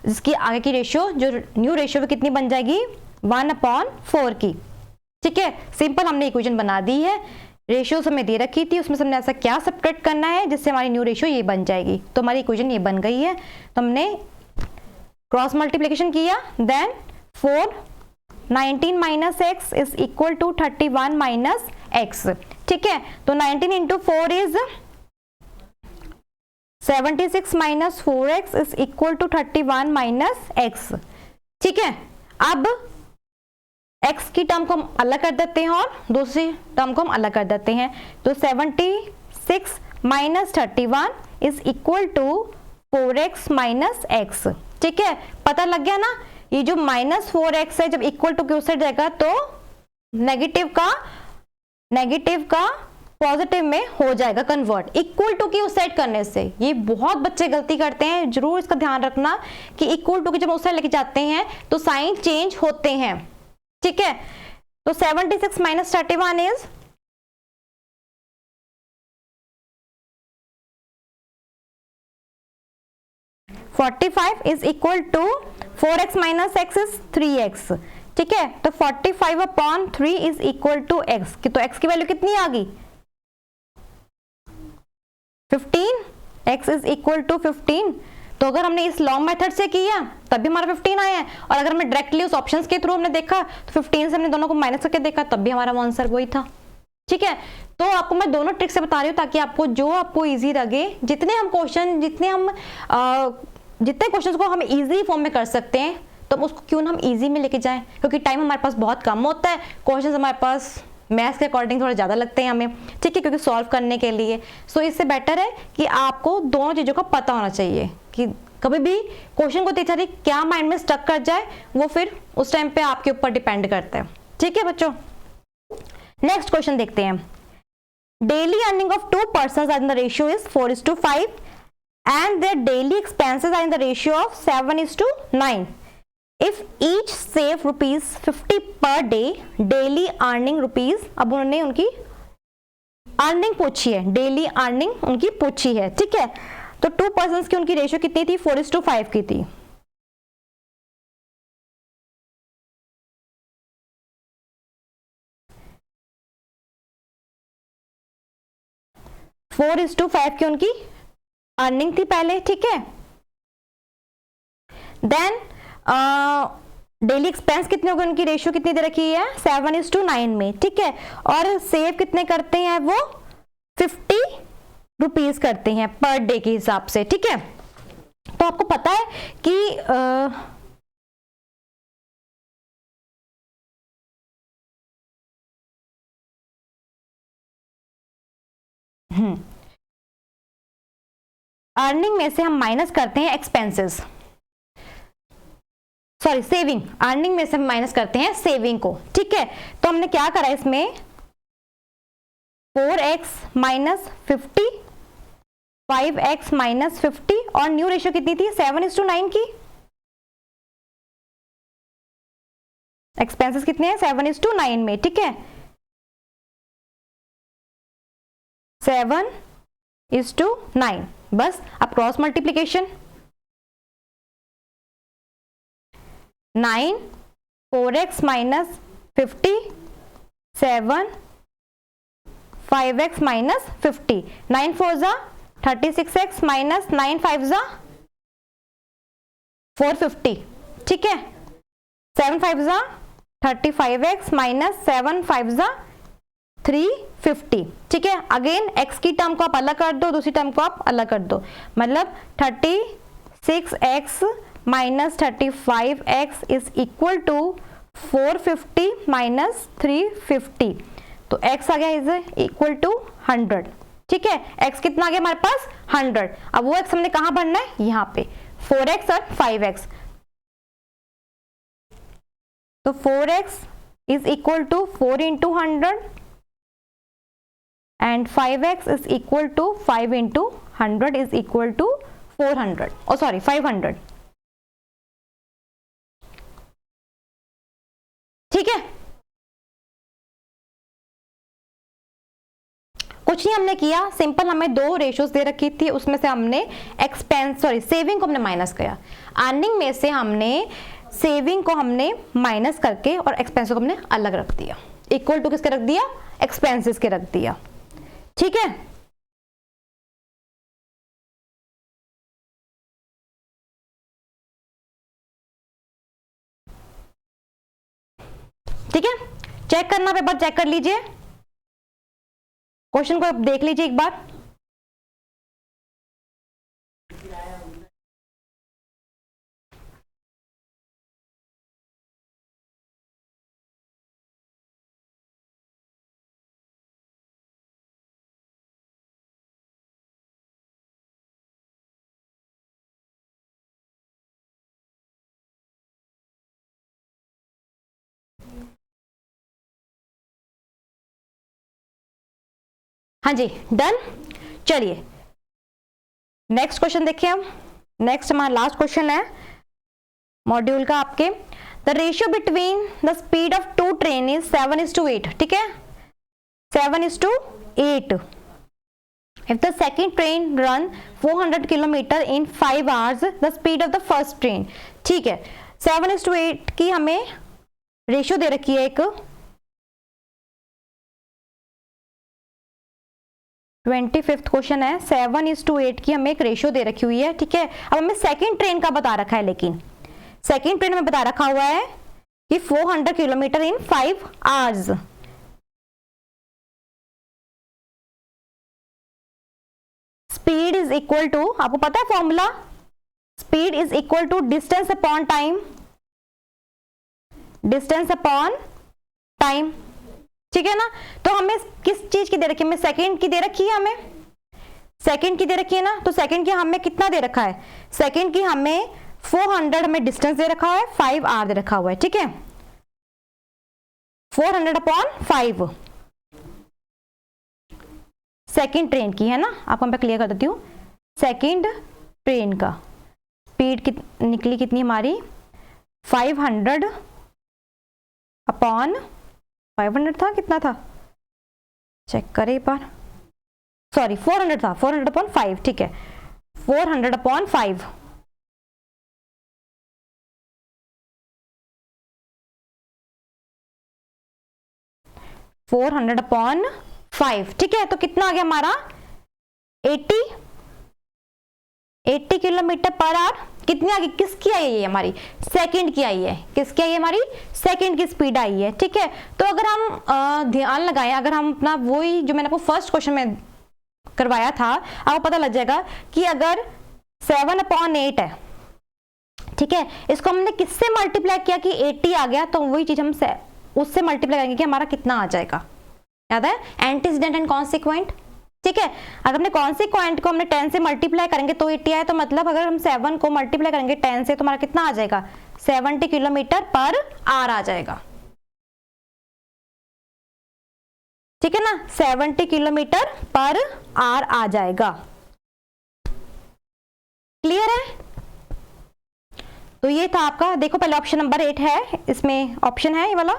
जिसकी आगे की रेशियो जो न्यू रेशियो कितनी बन जाएगी 1/4 की। ठीक है, सिंपल हमने इक्वेशन बना दी है, रेशियो हमें दे रखी थी, उसमें से हमने ऐसा क्या सब्ट्रैक्ट करना है जिससे हमारी न्यू रेशियो ये बन जाएगी। तो हमारी इक्वेशन ये बन गई है, तो हमने क्रॉस मल्टीप्लिकेशन किया, then 4 19 minus x is equal to 31 minus x. ठीक है, तो 19 into 4 is 76 minus 4x is equal to 31 minus x। ठीक है, अब x की टर्म को हम अलग कर देते हैं और दूसरी टर्म को हम अलग कर देते हैं। तो 76 minus 31 is equal to 4x minus x। ठीक है, पता लग गया ना, ये जो माइनस 4x है जब इक्वल टू की उस साइड जाएगा तो नेगेटिव का पॉजिटिव में हो जाएगा कन्वर्ट, इक्वल टू की उस साइड करने से। ये बहुत बच्चे गलती करते हैं, जरूर इसका ध्यान रखना कि इक्वल टू की जब उस साइड लेके जाते हैं तो साइन चेंज होते हैं। ठीक है, तो 76 minus 31 is 45 is equal to 4x minus x is 3x। ठीक है, तो 45 upon 3 is equal to x की, तो x की वैल्यू कितनी आ गई 15, x इज इक्वल टू 15। तो अगर हमने इस लॉन्ग मेथड से किया तब भी हमारा 15 आया है, और अगर हमने डायरेक्टली उस ऑप्शंस के थ्रू हमने देखा तो 15 से हमने दोनों को माइनस करके देखा तब भी हमारा आंसर वही था। ठीक है, तो आपको मैं दोनों ट्रिक से बता रही हूँ ताकि आपको इजी लगे। जितने क्वेश्चंस को हम इजी फॉर्म में कर सकते हैं तो उसको क्यों ना हम इजी में लेके जाएं, क्योंकि टाइम हमारे पास बहुत कम होता है, क्वेश्चंस हमारे पास मैथ्स के अकॉर्डिंग थोड़ा ज़्यादा लगते हैं हमें। ठीक है, क्योंकि सॉल्व करने के लिए। सो इससे बेटर है कि आपको दोनों चीज़ों का पता होना चाहिए कि कभी भी क्वेश्चन को देखा क्या माइंड में स्टक कर जाए, वो फिर उस टाइम पे आपके ऊपर डिपेंड करता है। ठीक है बच्चों, नेक्स्ट क्वेश्चन देखते हैं। Daily earning of 2 persons are in the ratio is 4:5 and their daily expenses are in the ratio of 7:9. If each save ₹50 per day, daily earning rupees, अब उन्होंने उनकी अर्निंग पूछी है, डेली अर्निंग उनकी पूछी है। ठीक है, तो 2 persons की उनकी रेशियो कितनी थी 4:5 की थी। फोर इज टू 5 की उनकी अर्निंग थी पहले। ठीक है, देन डेली एक्सपेंस कितने हो गए, उनकी रेशियो कितनी दे रखी है 7:9 में। ठीक है, और सेव कितने करते हैं वो 50 रुपीज करते हैं पर डे के हिसाब से। ठीक है, तो आपको पता है कि अर्निंग में से हम माइनस करते हैं एक्सपेंसेस, सॉरी सेविंग, अर्निंग में से हम माइनस करते हैं सेविंग को। ठीक है, तो हमने क्या करा इसमें 4x माइनस 50, 5x माइनस 50, और न्यू रेशियो कितनी थी 7:9 की। एक्सपेंसेस कितने हैं 7:9 में। ठीक है, 7:9, बस अब cross multiplication 9 4x minus 50 7 5x minus 50, 9 4 जा 36x माइनस 9 5 जा 450। ठीक है, 7 5 जा 35x माइनस 7 5 जा 350। ठीक है, अगेन x की टर्म को आप अलग कर दो, दूसरी टर्म को आप अलग कर दो, मतलब 36x minus 35x is equal to 450 minus 350, तो x आ गया इज इक्वल टू 100। ठीक है, x कितना आ गया हमारे पास 100। अब वो x हमने कहां भरना है, यहाँ पे 4x और 5x, तो 4x is equal to 4 into 100 and 5x is equal to 5 into 100 is equal to 400, oh sorry 500। ठीक है, कुछ नहीं हमने किया, सिंपल हमें 2 रेशियोज दे रखी थी, उसमें से हमने सेविंग को हमने माइनस किया। अर्निंग में से हमने सेविंग को हमने माइनस करके और एक्सपेंस को हमने अलग रख दिया, इक्वल टू किसके रख दिया एक्सपेंसेस के रख दिया। ठीक है, ठीक है, चेक करना, पेपर चेक कर लीजिए, क्वेश्चन को देख लीजिए एक बार। हाँ जी, डन। चलिए नेक्स्ट क्वेश्चन देखिए हम। नेक्स्ट हमारा लास्ट क्वेश्चन है मॉड्यूल का आपके। The ratio between the speed of two train is 7:8, ठीक है, 7:8। If the second train run 400 kilometre in 5 hours, the speed of the first train, ठीक है, 7:8 की हमें रेशियो दे रखी है एक। 25th क्वेश्चन है, 7:8 की हमें एक रेशियो दे रखी हुई है, ठीक है। अब हमें सेकंड ट्रेन का बता रखा है, लेकिन सेकंड ट्रेन में बता रखा हुआ है कि 400 kilometre in 5 hours। Speed is equal to, आपको पता है formula, speed is equal to distance upon time, distance upon time, ठीक है ना। तो हमें किस चीज की दे रखी है, हमें सेकंड की दे रखी है, हमें सेकंड की दे रखी है ना। तो सेकंड की हमें कितना दे रखा है, सेकंड की हमें 400 हमें डिस्टेंस दे रखा है, 5 आवर दे रखा हुआ है, ठीक है। 400 अपॉन 5 सेकंड ट्रेन की है ना। आपको मैं क्लियर कर देती हूँ। सेकंड ट्रेन का स्पीड निकली कितनी हमारी, 500 अपॉन 500 था, कितना था चेक करें एक बार, सॉरी 400 था, 400 अपॉन 5, ठीक है, 400 अपॉन 5। अपॉन 5, ठीक है। तो कितना आ गया हमारा 80 किलोमीटर पर आवर। कितनी आ गई, किसकी आई है ये हमारी, सेकंड की आई है। किसकी आई है, हमारी सेकंड की स्पीड आई है, ठीक है। तो अगर हम ध्यान लगाएं, अगर हम अपना वही जो मैंने आपको फर्स्ट क्वेश्चन में करवाया था, आपको पता लग जाएगा कि अगर 7/8 है, ठीक है, इसको हमने किससे मल्टीप्लाई किया कि 80 आ गया, तो वही चीज हम उससे मल्टीप्लाई करेंगे कि हमारा कितना आ जाएगा। याद है, एंटीसीडेंट एंड कॉन्सिक्वेंट, ठीक है। अगर हमने कॉन्सिक्वेंट को हमने 10 से मल्टीप्लाई करेंगे तो 80 आए, तो मतलब अगर हम 7 को मल्टीप्लाई करेंगे 10 से तो हमारा कितना आ जाएगा, 70 किलोमीटर पर आवर आ जाएगा, ठीक है ना। 70 किलोमीटर पर आवर आ जाएगा। क्लियर है। तो ये था आपका, देखो पहले ऑप्शन नंबर 8 है, इसमें ऑप्शन है ये वाला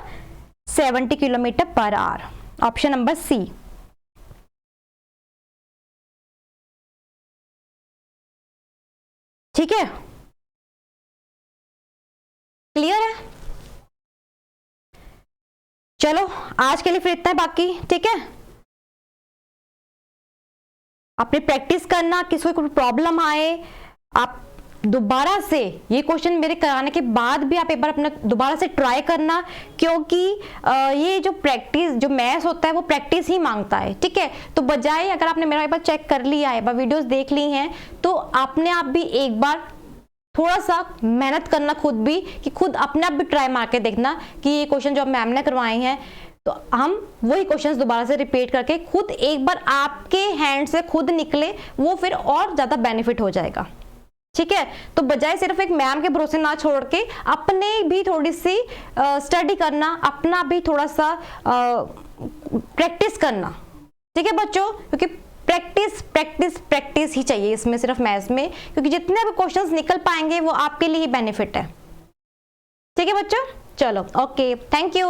70 kilometre per hour, option number C. ठीक है, क्लियर है। चलो आज के लिए फिर इतना है, बाकी ठीक है। आपने प्रैक्टिस करना, किसी को कोई प्रॉब्लम आए आप दोबारा से ये क्वेश्चन मेरे कराने के बाद भी आप एक बार अपना दोबारा से ट्राई करना, क्योंकि ये जो प्रैक्टिस, जो मैथ्स होता है वो प्रैक्टिस ही मांगता है, ठीक है। तो बजाय अगर आपने मेरा एक बार चेक कर लिया है, वीडियोस देख ली हैं, तो आपने आप भी एक बार थोड़ा सा मेहनत करना खुद भी, कि खुद अपने आप भी ट्राई मार के देखना कि ये क्वेश्चन जो मैम ने करवाए हैं, तो हम वही क्वेश्चंस दोबारा से रिपीट करके खुद एक बार आपके हैंड से खुद निकले, वो फिर और ज्यादा बेनिफिट हो जाएगा, ठीक है। तो बजाय सिर्फ एक मैम के भरोसे ना छोड़ के अपने भी थोड़ी सी स्टडी करना, अपना भी थोड़ा सा प्रैक्टिस करना, ठीक है बच्चों, क्योंकि प्रैक्टिस प्रैक्टिस प्रैक्टिस ही चाहिए इसमें, सिर्फ मैथ्स में, क्योंकि जितने भी क्वेश्चंस निकल पाएंगे वो आपके लिए ही बेनिफिट है, ठीक है बच्चों। चलो ओके, थैंक यू।